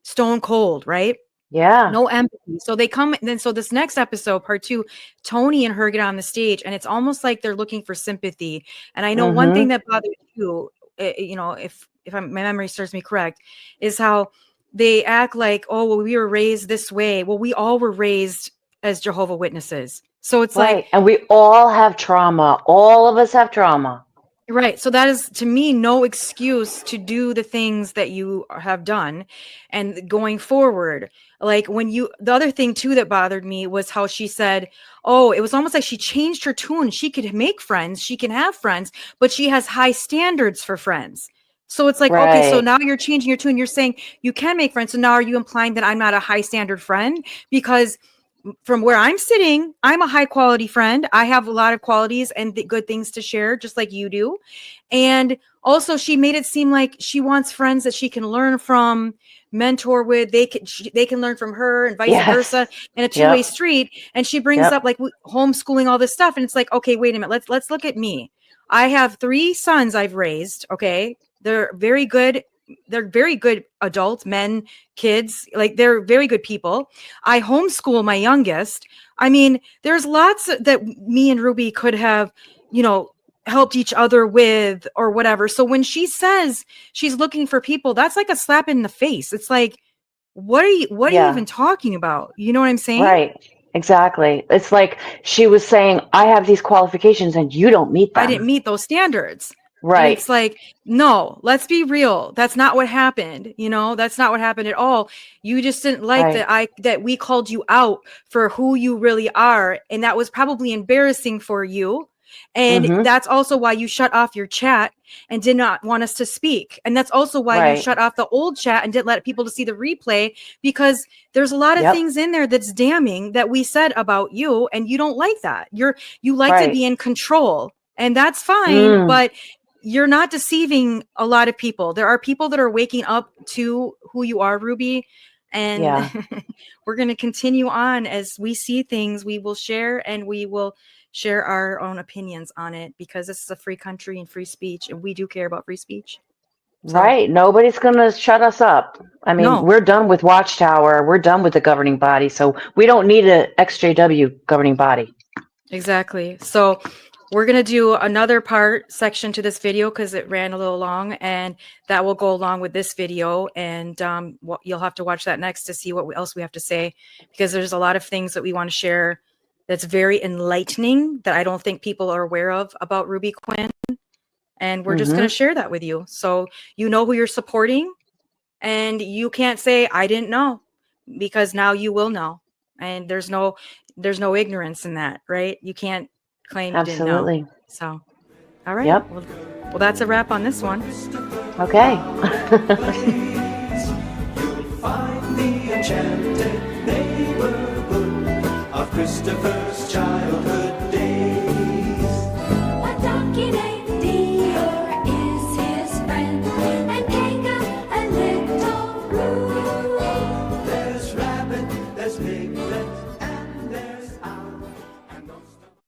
stone cold, right? No empathy. So they come, and then so this next episode, part 2, Tony and her get on the stage and it's almost like they're looking for sympathy. And I know one thing that bothers you, if my memory serves me correct, is how they act like, oh, well, we were raised this way. Well, we all were raised as Jehovah's Witnesses. So it's like, and we all have trauma. All of us have trauma. Right. So that is, to me, no excuse to do the things that you have done and going forward. Like the other thing too that bothered me was how she said, oh, it was almost like she changed her tune. She could make friends, she can have friends, but she has high standards for friends. So it's like, okay, so now you're changing your tune. You're saying you can make friends. So now are you implying that I'm not a high standard friend? Because from where I'm sitting, I'm a high quality friend. I have a lot of qualities and good things to share, just like you do. And also she made it seem like she wants friends that she can learn from, mentor with. They can learn from her and vice versa in a two-way street. And she brings up like homeschooling, all this stuff. And it's like, okay, wait a minute. Let's look at me. I have 3 sons I've raised. Okay. They're very good. They're very good adults, men, kids, like they're very good people. I homeschool my youngest. I mean, there's lots that me and Ruby could have, helped each other with or whatever. So when she says she's looking for people, that's like a slap in the face. It's like, what are you even talking about? You know what I'm saying? Right. Exactly. It's like she was saying, I have these qualifications and you don't meet them. I didn't meet those standards. Right. And it's like, no, let's be real. That's not what happened. That's not what happened at all. You just didn't like that we called you out for who you really are. And that was probably embarrassing for you. And Mhm. that's also why you shut off your chat and did not want us to speak. And that's also why you Right. shut off the old chat and didn't let people to see the replay, because there's a lot of Yep. things in there that's damning that we said about you, and you don't like that. You like to Right. be in control, and that's fine, Mm. but you're not deceiving a lot of people. There are people that are waking up to who you are, Ruby. And Yeah. we're going to continue on as we see things. We will share, and we will share our own opinions on it, because this is a free country and free speech, and we do care about free speech. So, Right. Nobody's going to shut us up. I mean, No. we're done with Watchtower. We're done with the governing body. So we don't need a ExJW governing body. Exactly. So we're going to do another section to this video because it ran a little long, and that will go along with this video. And you'll have to watch that next to see what else we have to say, because there's a lot of things that we want to share that's very enlightening that I don't think people are aware of about Ruby Quinn. And we're just going to share that with you. So you know who you're supporting, and you can't say, I didn't know, because now you will know. And there's no ignorance in that, right? You can't claim you didn't know. Absolutely. So, all right. Yep. Well, that's a wrap on this one. Okay. You'll find the enchanted neighborhood of Christopher's childhood.